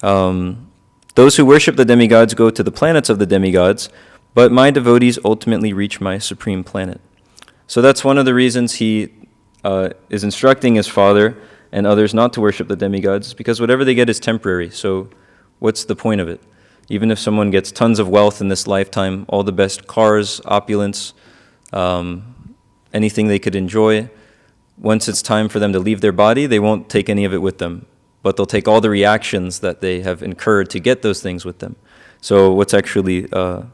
Those who worship the demigods go to the planets of the demigods, but my devotees ultimately reach my supreme planet. So that's one of the reasons he is instructing his father and others not to worship the demigods, because whatever they get is temporary. So what's the point of it? Even if someone gets tons of wealth in this lifetime, all the best cars, opulence, anything they could enjoy, once it's time for them to leave their body, they won't take any of it with them. But they'll take all the reactions that they have incurred to get those things with them. So what's actually the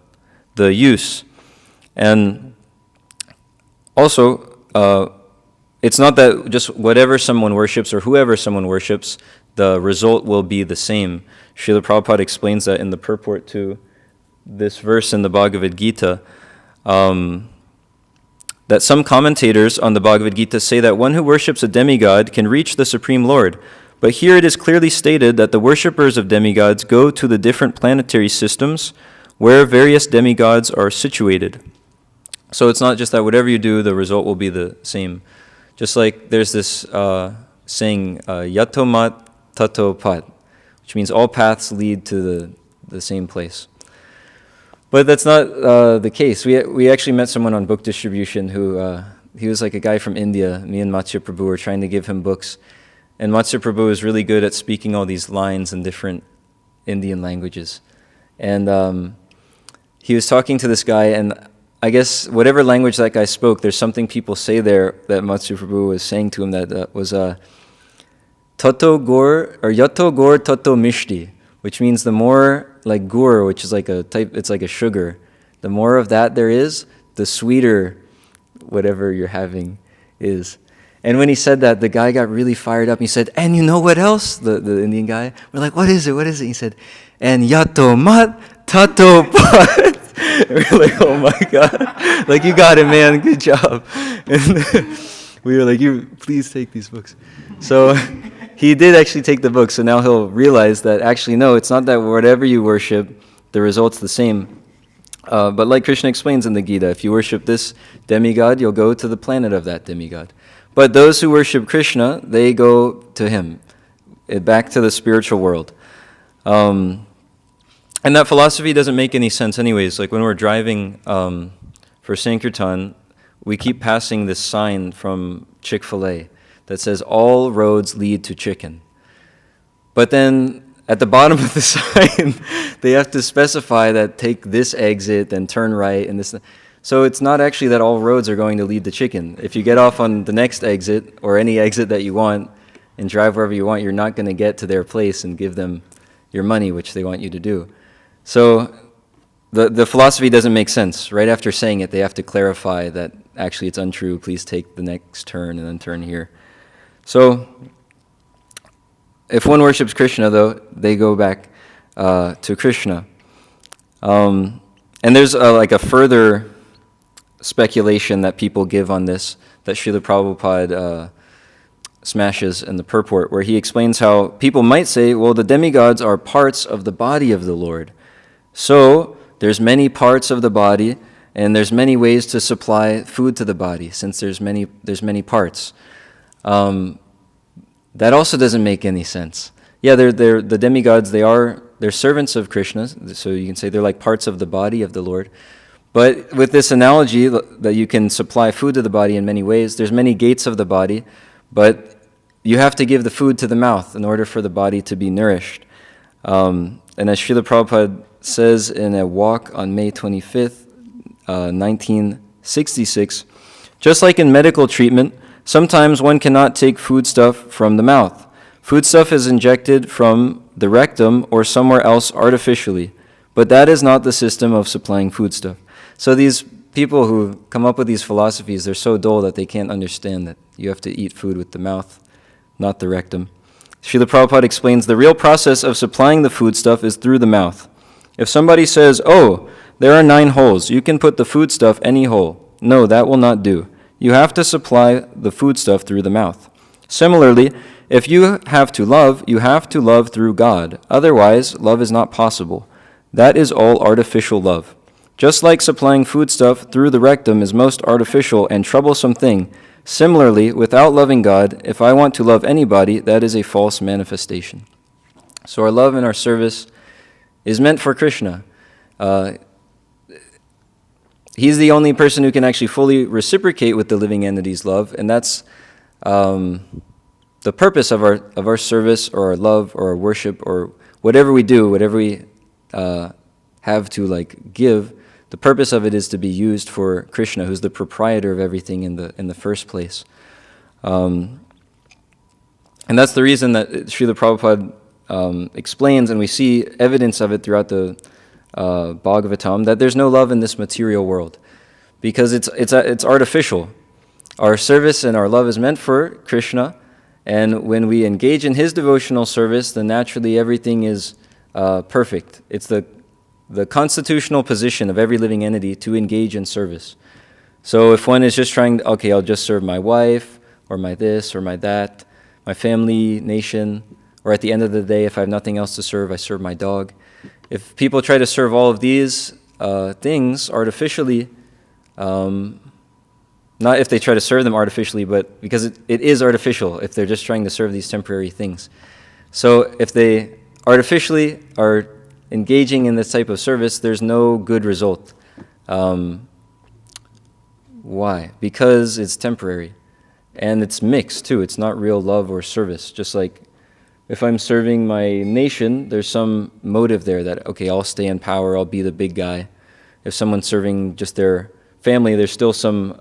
use? And also, it's not that just whatever someone worships or whoever someone worships, the result will be the same. Srila Prabhupada explains that in the purport to this verse in the Bhagavad Gita, that some commentators on the Bhagavad Gita say that one who worships a demigod can reach the Supreme Lord. But here it is clearly stated that the worshippers of demigods go to the different planetary systems where various demigods are situated. So it's not just that whatever you do, the result will be the same. Just like there's this saying, yato mat tato pat, which means all paths lead to the same place. But that's not the case. We actually met someone on book distribution who, he was like a guy from India. Me and Rsi Prabhu were trying to give him books. And Rsi Prabhu is really good at speaking all these lines in different Indian languages. And he was talking to this guy, and I guess whatever language that guy spoke, there's something people say there that Rsi Prabhu was saying to him that was Toto Gur, or Yato Gur Toto Mishti, which means the more like gur, which is like a type, it's like a sugar. The more of that there is, the sweeter whatever you're having is. And when he said that, the guy got really fired up. He said, and you know what else? The Indian guy. We're like, what is it? What is it? He said, and yato mat tato pat. We're like, oh my God. Like, you got it, man. Good job. And we were like, please take these books. So he did actually take the book. So now he'll realize that actually, no, it's not that whatever you worship, the result's the same. But like Krishna explains in the Gita, if you worship this demigod, you'll go to the planet of that demigod. But those who worship Krishna, they go to him, back to the spiritual world. And that philosophy doesn't make any sense anyways. Like when we're driving for Sankirtan, we keep passing this sign from Chick-fil-A that says, all roads lead to chicken. But then at the bottom of the sign, they have to specify that take this exit, then turn right, and this. So it's not actually that all roads are going to lead to chicken. If you get off on the next exit, or any exit that you want, and drive wherever you want, you're not going to get to their place and give them your money, which they want you to do. So the philosophy doesn't make sense. Right after saying it, they have to clarify that actually it's untrue. Please take the next turn and then turn here. So if one worships Krishna, though, they go back to Krishna. And there's like a further speculation that people give on this that Srila Prabhupada smashes in the purport, where he explains how people might say, well, the demigods are parts of the body of the Lord. So there's many parts of the body, and there's many ways to supply food to the body, since there's many parts. That also doesn't make any sense. Yeah, they're the demigods. They're servants of Krishna, so you can say they're like parts of the body of the Lord. But with this analogy that you can supply food to the body in many ways, there's many gates of the body, but you have to give the food to the mouth in order for the body to be nourished. And as Srila Prabhupada says in a walk on May 25th, 1966, just like in medical treatment, sometimes one cannot take foodstuff from the mouth. Foodstuff is injected from the rectum or somewhere else artificially, but that is not the system of supplying foodstuff. So these people who come up with these philosophies, they're so dull that they can't understand that you have to eat food with the mouth, not the rectum. Srila Prabhupada explains the real process of supplying the foodstuff is through the mouth. If somebody says, oh, there are 9 holes, you can put the foodstuff any hole. No, that will not do. You have to supply the foodstuff through the mouth. Similarly, if you have to love through God. Otherwise, love is not possible. That is all artificial love. Just like supplying foodstuff through the rectum is most artificial and troublesome thing, similarly, without loving God, if I want to love anybody, that is a false manifestation. So our love and our service is meant for Krishna. He's the only person who can actually fully reciprocate with the living entity's love, and that's the purpose of our service or our love or our worship or whatever we do, whatever we have to like give. The purpose of it is to be used for Krishna, who's the proprietor of everything in the first place. And that's the reason that Srila Prabhupada explains, and we see evidence of it throughout the Bhagavatam, that there's no love in this material world, because it's artificial. Our service and our love is meant for Krishna, and when we engage in his devotional service, then naturally everything is perfect. It's the constitutional position of every living entity to engage in service. So if one is just trying, okay, I'll just serve my wife, or my this, or my that, my family, nation, or at the end of the day, if I have nothing else to serve, I serve my dog. If people try to serve all of these things artificially, not if they try to serve them artificially, but because it is artificial if they're just trying to serve these temporary things. So if they artificially are engaging in this type of service, there's no good result. Why? Because it's temporary. And it's mixed too. It's not real love or service. Just like if I'm serving my nation, there's some motive there that, okay, I'll stay in power, I'll be the big guy. If someone's serving just their family, there's still some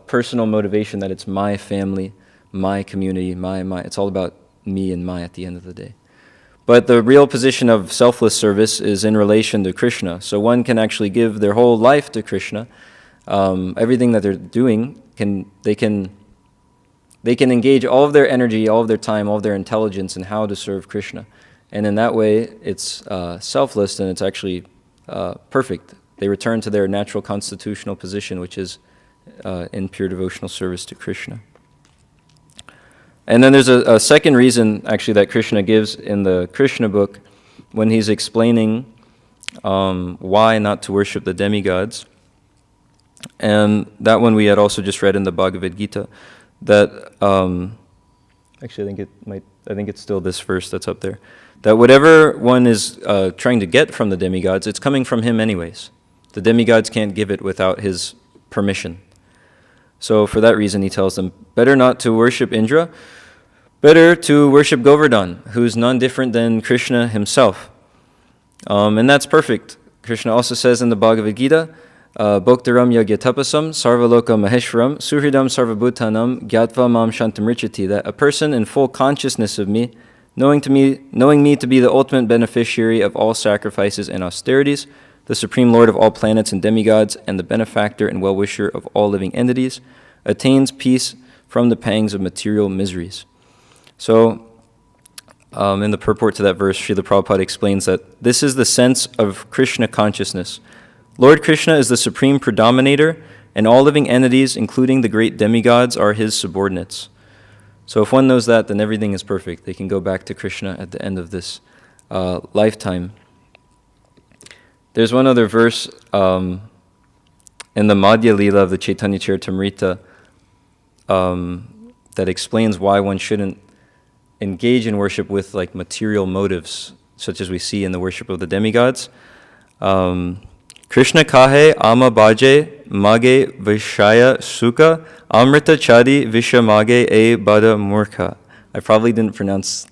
personal motivation that it's my family, my community, my. It's all about me and my at the end of the day. But the real position of selfless service is in relation to Krishna. So one can actually give their whole life to Krishna. Everything that they're doing, they can engage all of their energy, all of their time, all of their intelligence in how to serve Krishna. And in that way, it's selfless and it's actually perfect. They return to their natural constitutional position, which is in pure devotional service to Krishna. And then there's a second reason, actually, that Krishna gives in the Krishna book when he's explaining why not to worship the demigods. And that one we had also just read in the Bhagavad Gita. That actually, I think it's still this verse that's up there. That whatever one is trying to get from the demigods, it's coming from him anyways. The demigods can't give it without his permission. So for that reason, he tells them, better not to worship Indra, better to worship Govardhan, who's none different than Krishna himself. And that's perfect. Krishna also says in the Bhagavad Gita, Bhoktaram yagyatapasam sarvaloka maheshwaram suhridam sarvabhutanam gyatva mam shantamrichati, that a person in full consciousness of me, knowing me to be the ultimate beneficiary of all sacrifices and austerities, the supreme lord of all planets and demigods, and the benefactor and well-wisher of all living entities, attains peace from the pangs of material miseries. So, in the purport to that verse, Srila Prabhupada explains that this is the sense of Krishna consciousness. Lord Krishna is the supreme predominator, and all living entities, including the great demigods, are his subordinates. So if one knows that, then everything is perfect. They can go back to Krishna at the end of this lifetime. There's one other verse in the Madhya Lila of the Chaitanya Charitamrita that explains why one shouldn't engage in worship with like material motives, such as we see in the worship of the demigods. Krishna kahe ama baje mage vishaya sukha amrita chadi vishamage e bada murkha. I probably didn't pronounce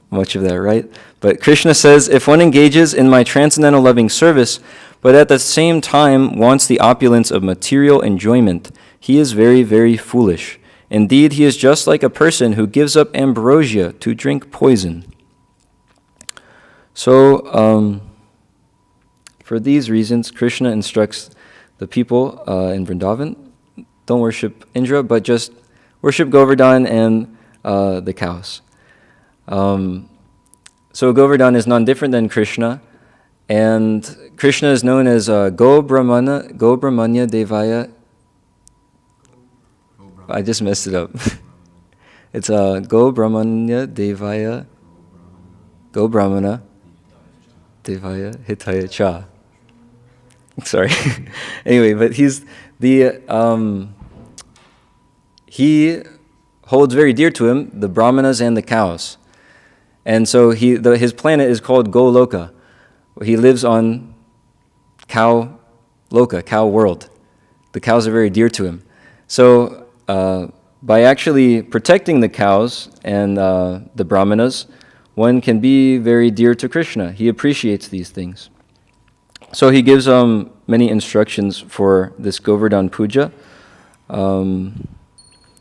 much of that right, but Krishna says, if one engages in my transcendental loving service, but at the same time wants the opulence of material enjoyment, he is very, very foolish. Indeed, he is just like a person who gives up ambrosia to drink poison. So, for these reasons, Krishna instructs the people in Vrindavan, don't worship Indra, but just worship Govardhan and the cows. So Govardhan is non-different than Krishna, and Krishna is known as Go Brahmanya Devaya. I just messed it up. It's Go Brahmanya Devaya, Go Brahmana Devaya Hitaya Cha. Sorry. Anyway, but he's he holds very dear to him the brahmanas and the cows. And so his planet is called Goloka. He lives on cow loka, cow world. The cows are very dear to him. So by actually protecting the cows and the brahmanas, one can be very dear to Krishna. He appreciates these things. So he gives many instructions for this Govardhan Puja.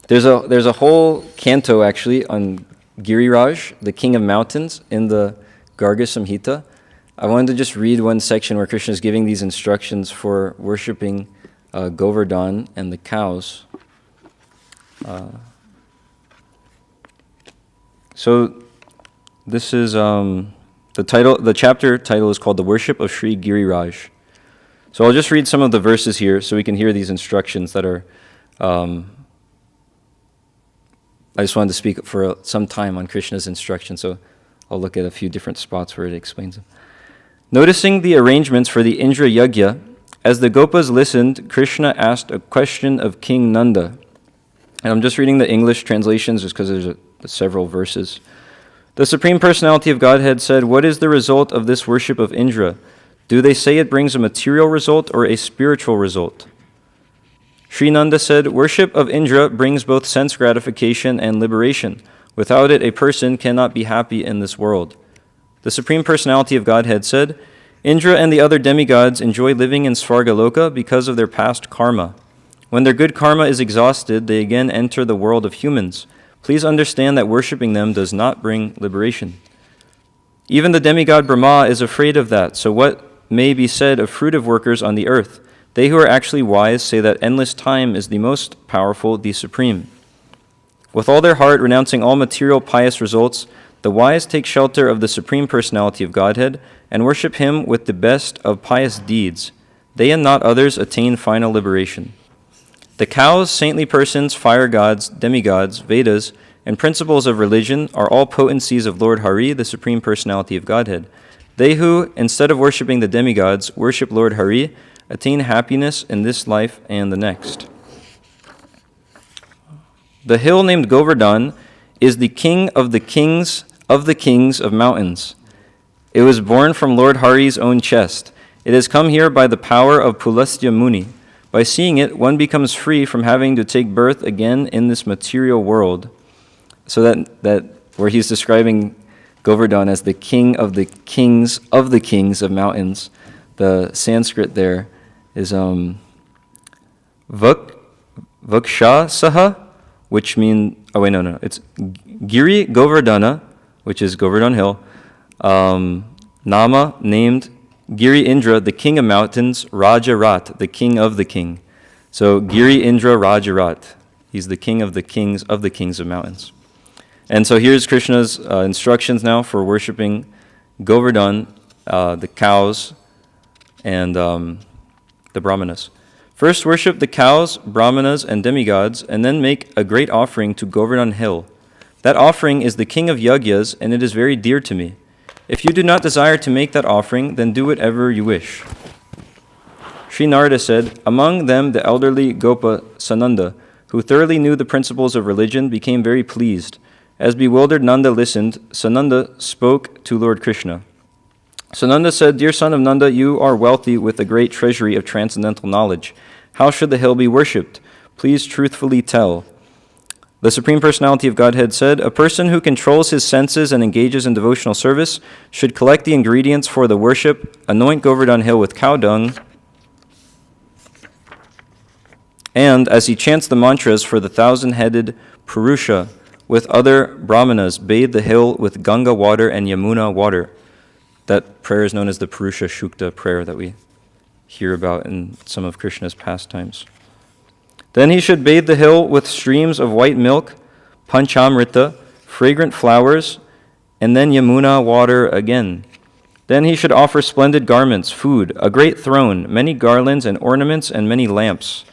There's a whole canto actually on Giriraj, the king of mountains, in the Garga Samhita. I wanted to just read one section where Krishna is giving these instructions for worshipping Govardhan and the cows. So this is the chapter title is called The Worship of Sri Giriraj. So I'll just read some of the verses here so we can hear these instructions that are I just wanted to speak for some time on Krishna's instructions, so I'll look at a few different spots where it explains them. Noticing the arrangements for the Indra Yagya, as the Gopas listened, Krishna asked a question of King Nanda. And I'm just reading the English translations just because there's several verses. The Supreme Personality of Godhead said, "What is the result of this worship of Indra? Do they say it brings a material result or a spiritual result?" Sri Nanda said, "Worship of Indra brings both sense gratification and liberation. Without it, a person cannot be happy in this world." The Supreme Personality of Godhead said, "Indra and the other demigods enjoy living in Svargaloka because of their past karma. When their good karma is exhausted, they again enter the world of humans. Please understand that worshipping them does not bring liberation. Even the demigod Brahma is afraid of that, so what may be said of fruitive workers on the earth? They who are actually wise say that endless time is the most powerful, the supreme. With all their heart, renouncing all material pious results, the wise take shelter of the Supreme Personality of Godhead and worship Him with the best of pious deeds. They and not others attain final liberation. The cows, saintly persons, fire gods, demigods, Vedas, and principles of religion are all potencies of Lord Hari, the Supreme Personality of Godhead. They who, instead of worshipping the demigods, worship Lord Hari, attain happiness in this life and the next. The hill named Govardhan is the king of the kings of mountains. It was born from Lord Hari's own chest. It has come here by the power of Pulastya Muni. By seeing it, one becomes free from having to take birth again in this material world. So that where he's describing Govardhan as the king of the kings of mountains, the Sanskrit there is Vakshasaha, which it's Giri Govardhana, which is Govardhan Hill, Nama, named Giri Indra, the king of mountains, Rajarat, the king of the king. So Giri Indra Rajarat, he's the king of the kings of mountains. And so here's Krishna's instructions now for worshiping Govardhan, the cows, and the brahmanas. First worship the cows, brahmanas, and demigods, and then make a great offering to Govardhan Hill. That offering is the king of yagyas, and it is very dear to me. If you do not desire to make that offering, then do whatever you wish." Sri Narada said, "Among them the elderly Gopa Sananda, who thoroughly knew the principles of religion, became very pleased. As bewildered Nanda listened, Sananda spoke to Lord Krishna. Sananda said, 'Dear son of Nanda, you are wealthy with a great treasury of transcendental knowledge. How should the hill be worshipped? Please truthfully tell.' The Supreme Personality of Godhead said, 'A person who controls his senses and engages in devotional service should collect the ingredients for the worship, anoint Govardhan Hill with cow dung, and as he chants the mantras for the 1,000-headed Purusha with other brahmanas, bathe the hill with Ganga water and Yamuna water.'" That prayer is known as the Purusha Shukta prayer that we hear about in some of Krishna's pastimes. Then he should bathe the hill with streams of white milk, panchamrita, fragrant flowers, and then Yamuna water again. Then he should offer splendid garments, food, a great throne, many garlands and ornaments, and many lamps.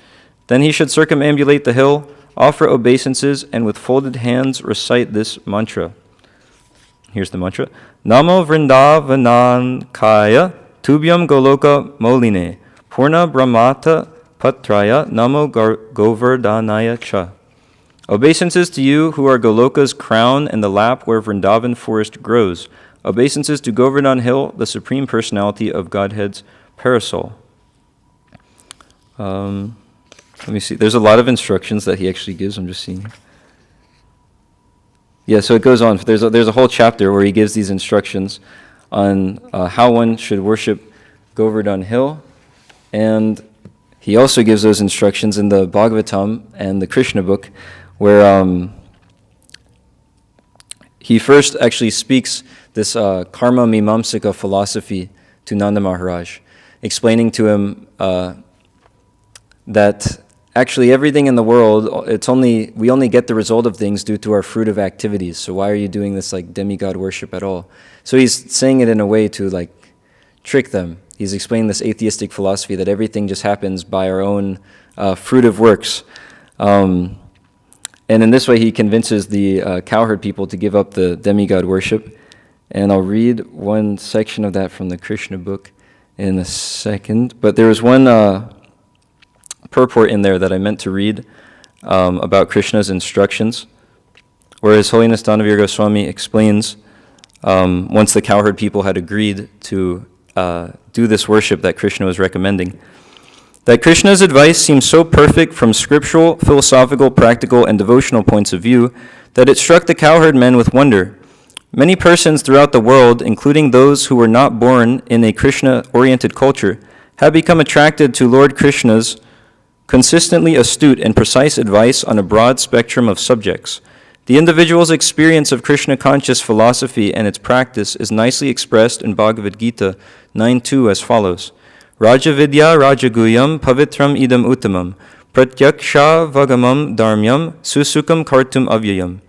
Then he should circumambulate the hill, offer obeisances, and with folded hands recite this mantra. Here's the mantra. Namo Vrindavanankaya Tubhyam Goloka Moline Purna Brahmata Patraya Namo Govardhanaya Cha. Obeisances to you who are Goloka's crown and the lap where Vrindavan forest grows. Obeisances to Govardhan Hill, the Supreme Personality of Godhead's parasol. Let me see. There's a lot of instructions that he actually gives. I'm just seeing. Yeah, so it goes on. There's a whole chapter where he gives these instructions on how one should worship Govardhan Hill, and he also gives those instructions in the Bhagavatam and the Krishna book, where he first actually speaks this karma mimamsika philosophy to Nanda Maharaj, explaining to him that actually everything in the world, we only get the result of things due to our fruitive activities. So why are you doing this like demigod worship at all? So he's saying it in a way to like trick them. He's explaining this atheistic philosophy that everything just happens by our own fruitive works. And in this way he convinces the cowherd people to give up the demigod worship. And I'll read one section of that from the Krishna book in a second. But there was one purport in there that I meant to read about Krishna's instructions, where His Holiness Dhanavir Goswami explains, once the cowherd people had agreed to do this worship that Krishna was recommending, that Krishna's advice seems so perfect from scriptural, philosophical, practical, and devotional points of view that it struck the cowherd men with wonder. Many persons throughout the world, including those who were not born in a Krishna-oriented culture, have become attracted to Lord Krishna's consistently astute and precise advice on a broad spectrum of subjects. The individual's experience of Krishna-conscious philosophy and its practice is nicely expressed in Bhagavad Gita 9.2 as follows. Raja Vidya Rajaguyam Pavitram Idam Uttamam Pratyaksha Vagamam Dharmyam Susukam Kartum Avyayam.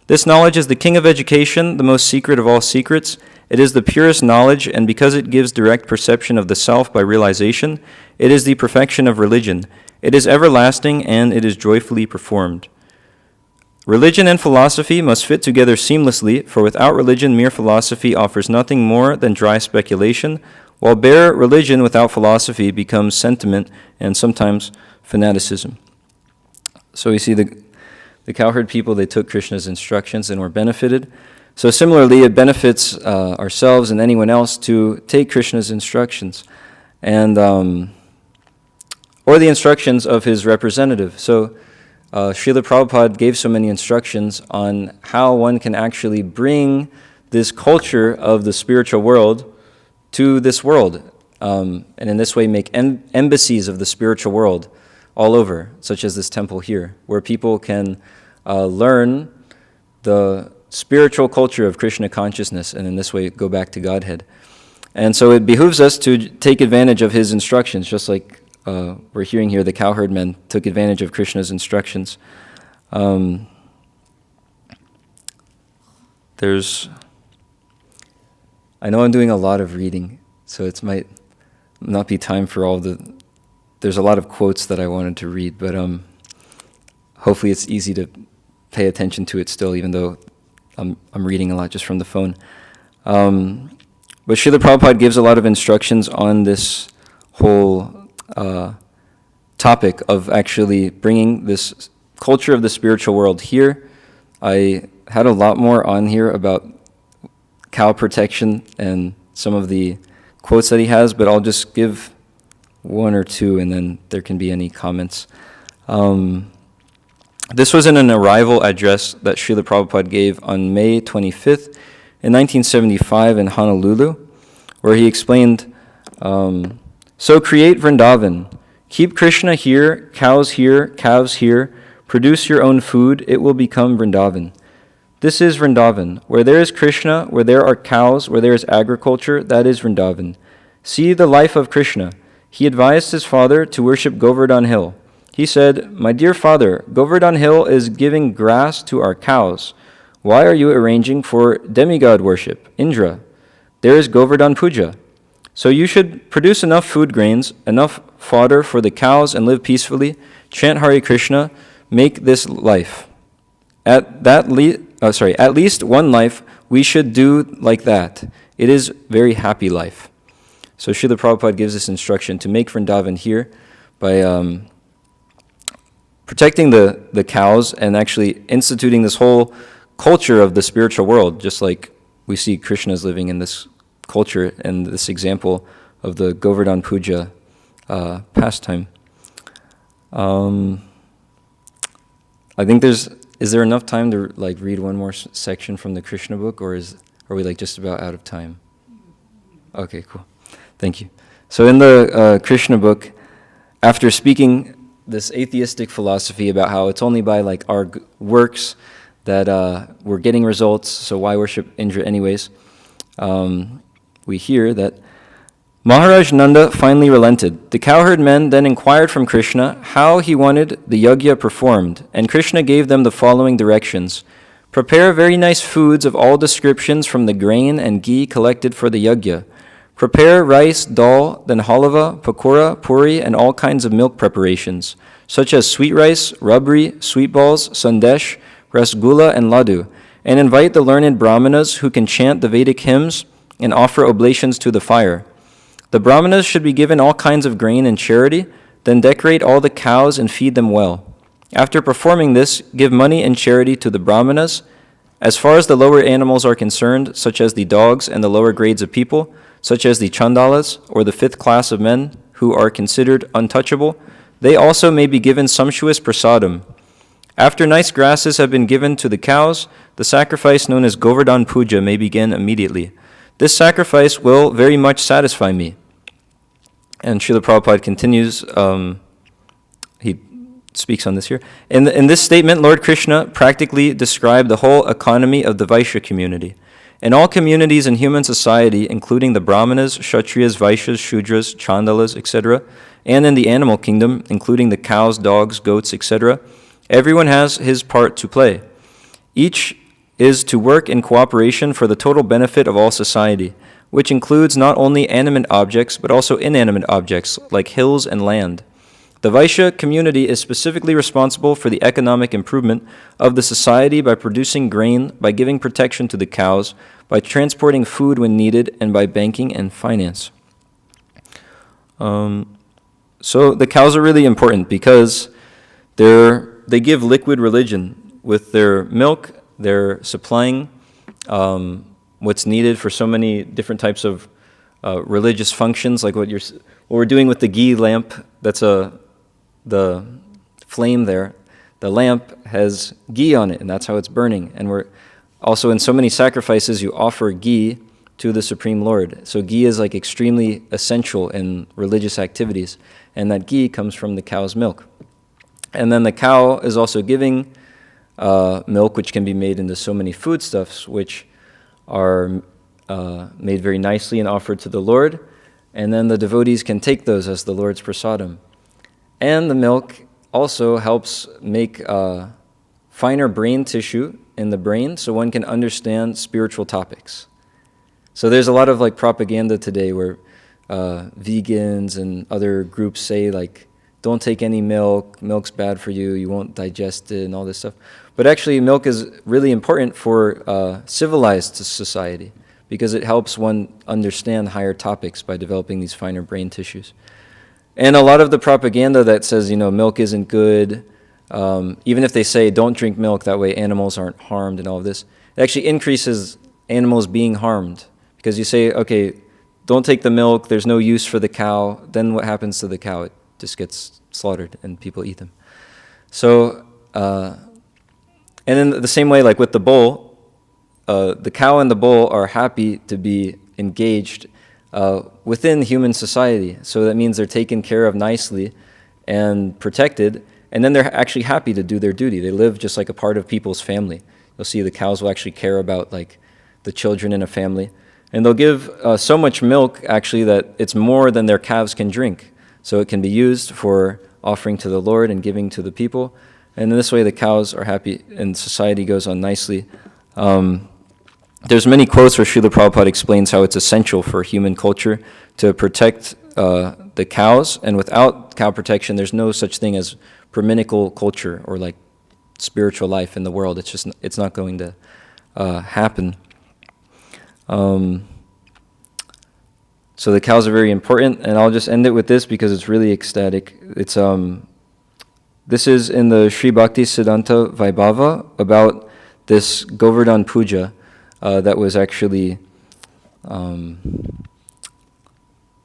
This knowledge is the king of education, the most secret of all secrets. It is the purest knowledge, and because it gives direct perception of the self by realization, it is the perfection of religion. It is everlasting, and it is joyfully performed. Religion and philosophy must fit together seamlessly, for without religion, mere philosophy offers nothing more than dry speculation, while bare religion without philosophy becomes sentiment and sometimes fanaticism. So we see the cowherd people, they took Krishna's instructions and were benefited. So similarly, it benefits ourselves and anyone else to take Krishna's instructions, and or the instructions of his representative. So Srila Prabhupada gave so many instructions on how one can actually bring this culture of the spiritual world to this world, and in this way make embassies of the spiritual world all over, such as this temple here, where people can learn the spiritual culture of Krishna consciousness, and in this way go back to Godhead. And so it behooves us to take advantage of his instructions, just like we're hearing here, the cowherd men took advantage of Krishna's instructions. I know I'm doing a lot of reading, so it might not be time for all there's a lot of quotes that I wanted to read, but hopefully it's easy to pay attention to it still, even though I'm reading a lot just from the phone. But Srila Prabhupada gives a lot of instructions on this whole topic of actually bringing this culture of the spiritual world here. I had a lot more on here about cow protection and some of the quotes that he has, but I'll just give one or two and then there can be any comments. This was in an arrival address that Srila Prabhupada gave on May 25th in 1975 in Honolulu, where he explained, so create Vrindavan. Keep Krishna here, cows here, calves here. Produce your own food, it will become Vrindavan. This is Vrindavan. Where there is Krishna, where there are cows, where there is agriculture, that is Vrindavan. See the life of Krishna. He advised his father to worship Govardhan Hill. He said, my dear father, Govardhan Hill is giving grass to our cows. Why are you arranging for demigod worship, Indra? There is Govardhan Puja. So you should produce enough food grains, enough fodder for the cows, and live peacefully. Chant Hare Krishna. Make this life. At least one life we should do like that. It is very happy life. So Srila Prabhupada gives this instruction to make Vrindavan here by protecting the cows and actually instituting this whole culture of the spiritual world, just like we see Krishna's living in this culture and this example of the Govardhan Puja pastime. I think is there enough time to read one more section from the Krishna book, or are we just about out of time? Okay, cool. Thank you. So in the Krishna book, after speaking this atheistic philosophy about how it's only by our works that we're getting results, so why worship Indra anyways, we hear that Maharaj Nanda finally relented. The cowherd men then inquired from Krishna how he wanted the yajna performed, and Krishna gave them the following directions. Prepare very nice foods of all descriptions from the grain and ghee collected for the yajna. Prepare rice, dal, then halava, pakora, puri, and all kinds of milk preparations, such as sweet rice, rabri, sweet balls, sandesh, rasgulla, and laddu. and invite the learned brahmanas who can chant the Vedic hymns and offer oblations to the fire. The brahmanas should be given all kinds of grain in charity, then decorate all the cows and feed them well. After performing this, give money in charity to the brahmanas. As far as the lower animals are concerned, such as the dogs and the lower grades of people, such as the chandalas, or the fifth class of men who are considered untouchable, they also may be given sumptuous prasadam. After nice grasses have been given to the cows, the sacrifice known as Govardhan Puja may begin immediately. This sacrifice will very much satisfy me. And Srila Prabhupada continues, he speaks on this here. In this statement, Lord Krishna practically described the whole economy of the Vaishya community. In all communities in human society, including the Brahmanas, Kshatriyas, Vaishyas, Shudras, Chandalas, etc., and in the animal kingdom, including the cows, dogs, goats, etc., everyone has his part to play. Each is to work in cooperation for the total benefit of all society, which includes not only animate objects, but also inanimate objects, like hills and land. The Vaishya community is specifically responsible for the economic improvement of the society by producing grain, by giving protection to the cows, by transporting food when needed, and by banking and finance. So the cows are really important because they give liquid religion. With their milk, they're supplying what's needed for so many different types of religious functions, like what we're doing with the ghee lamp. That's the flame there. The lamp has ghee on it, and that's how it's burning. And we're also, in so many sacrifices, you offer ghee to the Supreme Lord. So ghee is like extremely essential in religious activities, and that ghee comes from the cow's milk. And then the cow is also giving milk, which can be made into so many foodstuffs, which are made very nicely and offered to the Lord. And then the devotees can take those as the Lord's prasadam. And the milk also helps make finer brain tissue in the brain so one can understand spiritual topics. So there's a lot of like propaganda today where vegans and other groups say like, don't take any milk, milk's bad for you, you won't digest it and all this stuff. But actually milk is really important for civilized society because it helps one understand higher topics by developing these finer brain tissues. And a lot of the propaganda that says, milk isn't good, even if they say don't drink milk, that way animals aren't harmed and all of this, it actually increases animals being harmed. Because you say, okay, don't take the milk, there's no use for the cow, then what happens to the cow? It just gets slaughtered and people eat them. So, and in the same way, like with the bull, the cow and the bull are happy to be engaged within human society. So that means they're taken care of nicely and protected, and then they're actually happy to do their duty. They live just like a part of people's family. You'll see the cows will actually care about like the children in a family. And they'll give so much milk, actually, that it's more than their calves can drink. So it can be used for offering to the Lord and giving to the people. And in this way, the cows are happy and society goes on nicely. There's many quotes where Srila Prabhupada explains how it's essential for human culture to protect the cows. And without cow protection, there's no such thing as Brahminical culture or like spiritual life in the world. It's not going to happen. So the cows are very important, and I'll just end it with this because it's really ecstatic. It's this is in the Sri Bhakti Siddhanta Vaibhava about this Govardhan Puja that was actually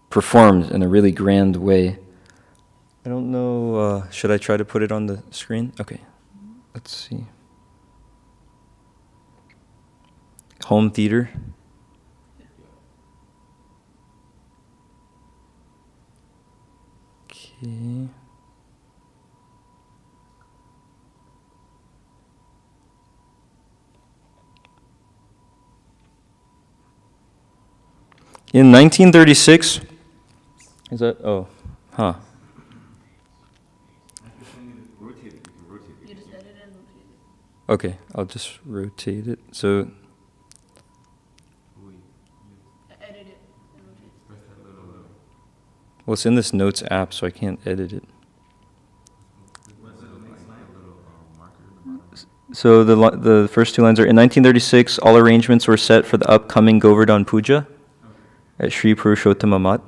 performed in a really grand way. I don't know, should I try to put it on the screen? Okay, let's see. Home theater. Okay. In 1936, is that, oh, huh. You just edit it and rotate it. Okay, I'll just rotate it. So, Edit it and rotate it. well, it's in this notes app, so I can't edit it. So the first two lines are, in 1936, all arrangements were set for the upcoming Govardhan Puja at Sri Purushottama Mat.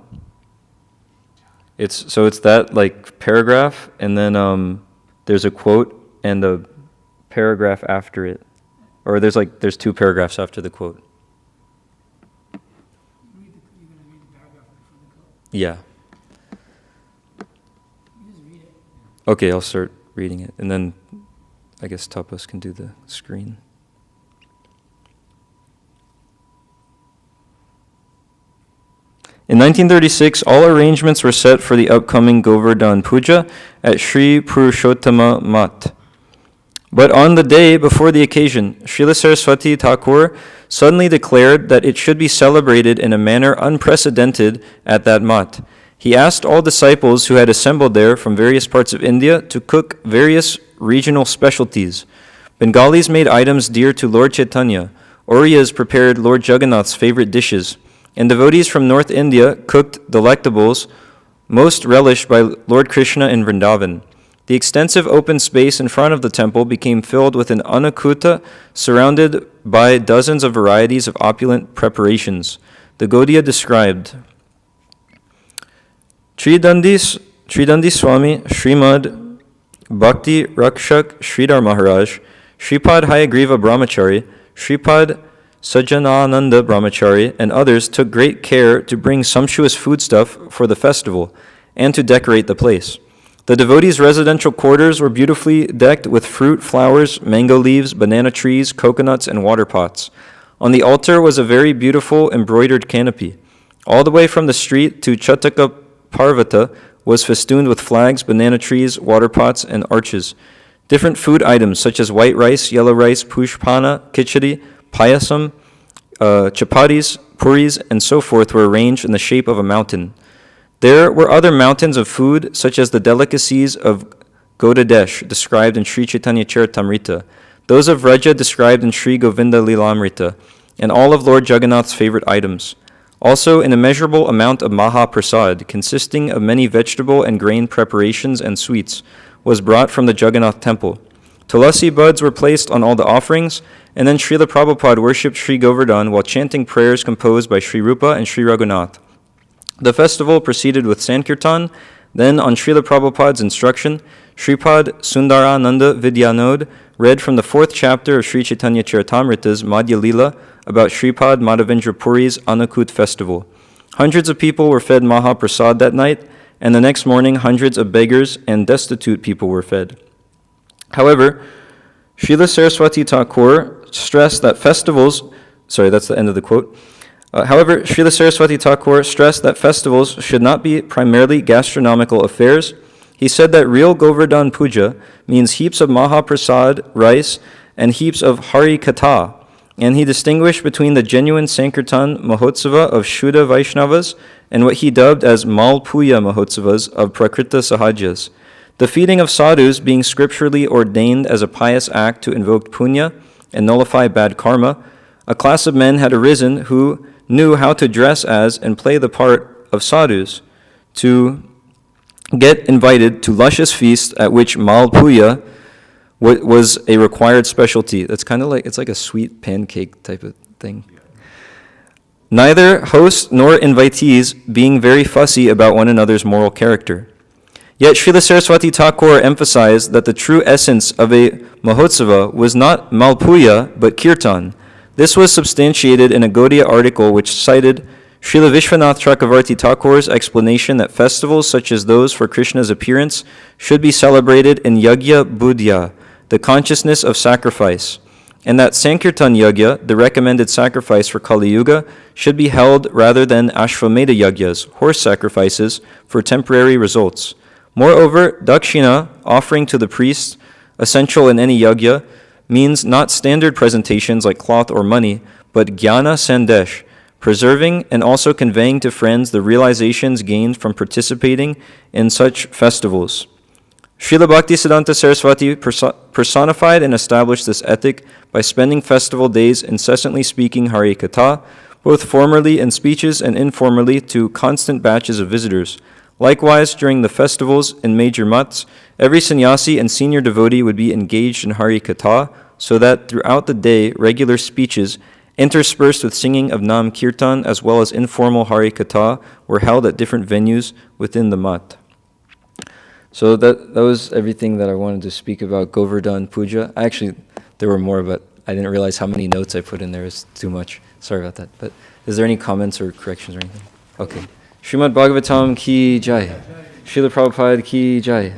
It's that like paragraph, and then there's a quote and a paragraph after it. Or there's two paragraphs after the quote. You're gonna read the paragraph before the quote. Yeah. You just read it. Okay, I'll start reading it, and then I guess Tapas can do the screen. In 1936, all arrangements were set for the upcoming Govardhan Puja at Sri Purushottama Mat. But on the day before the occasion, Srila Saraswati Thakur suddenly declared that it should be celebrated in a manner unprecedented at that mat. He asked all disciples who had assembled there from various parts of India to cook various regional specialties. Bengalis made items dear to Lord Chaitanya. Oriyas prepared Lord Jagannath's favorite dishes. And devotees from North India cooked delectables most relished by Lord Krishna in Vrindavan. The extensive open space in front of the temple became filled with an anakuta surrounded by dozens of varieties of opulent preparations. The Gaudiya described, Tridandi Swami Srimad Bhakti Rakshak Sridhar Maharaj, Shripad Hayagriva Brahmachari, Shripad Sajanananda Brahmachari, and others took great care to bring sumptuous foodstuff for the festival and to decorate the place. The devotees' residential quarters were beautifully decked with fruit, flowers, mango leaves, banana trees, coconuts, and water pots. On the altar was a very beautiful embroidered canopy. All the way from the street to Chataka Parvata was festooned with flags, banana trees, water pots, and arches. Different food items such as white rice, yellow rice, pushpana, khichdi, payasam, chapatis, puris, and so forth were arranged in the shape of a mountain. There were other mountains of food, such as the delicacies of Godadesh, described in Sri Chaitanya Charitamrita, those of Vraja described in Sri Govinda Lilamrita, and all of Lord Jagannath's favorite items. Also, an immeasurable amount of Maha Prasad, consisting of many vegetable and grain preparations and sweets, was brought from the Jagannath temple. Tulasi buds were placed on all the offerings, and then Srila Prabhupada worshipped Sri Govardhan while chanting prayers composed by Sri Rupa and Sri Raghunath. The festival proceeded with Sankirtan. Then, on Srila Prabhupada's instruction, Shripad Sundarananda Vidyanod read from the 4th chapter of Sri Chaitanya Charitamrita's Madhya Lila about Shripad Madhavendra Puri's Anakut festival. Hundreds of people were fed Mahaprasad that night, and the next morning hundreds of beggars and destitute people were fed. However, Srila Saraswati Thakur stressed that festivals, that's the end of the quote. However, Srila Saraswati Thakur stressed that festivals should not be primarily gastronomical affairs. He said that real Govardhan Puja means heaps of Mahaprasad, rice, and heaps of Hari Katha, and he distinguished between the genuine Sankirtan Mahotsava of Shuddha Vaishnavas and what he dubbed as Malpuya Mahotsavas of Prakrita Sahajas. The feeding of sadhus being scripturally ordained as a pious act to invoke punya and nullify bad karma, a class of men had arisen who knew how to dress as and play the part of sadhus to get invited to luscious feasts at which malpuya was a required specialty. That's kind of it's like a sweet pancake type of thing. Neither hosts nor invitees being very fussy about one another's moral character. Yet Srila Saraswati Thakur emphasized that the true essence of a Mahotsava was not malpuya but kirtan. This was substantiated in a Gaudiya article which cited Srila Vishwanath Chakravarti Thakur's explanation that festivals such as those for Krishna's appearance should be celebrated in yagya buddhya, the consciousness of sacrifice, and that Sankirtan yagya, the recommended sacrifice for Kali Yuga, should be held rather than Ashvamedha yagyas, horse sacrifices, for temporary results. Moreover, dakshina, offering to the priest, essential in any yagya, means not standard presentations like cloth or money, but jnana sandesh, preserving and also conveying to friends the realizations gained from participating in such festivals. Srila Bhaktisiddhanta Saraswati personified and established this ethic by spending festival days incessantly speaking Hari Katha, both formally in speeches and informally to constant batches of visitors. Likewise, during the festivals in major mats, every sannyasi and senior devotee would be engaged in Hari Katha, so that throughout the day regular speeches, interspersed with singing of Nam Kirtan as well as informal Hari Katha, were held at different venues within the Mat. So that was everything that I wanted to speak about Govardhan Puja. Actually, there were more, but I didn't realize how many notes I put in there. It's too much. Sorry about that. But is there any comments or corrections or anything? Okay. Srimad Bhagavatam ki jai. Srila Prabhupada ki jai.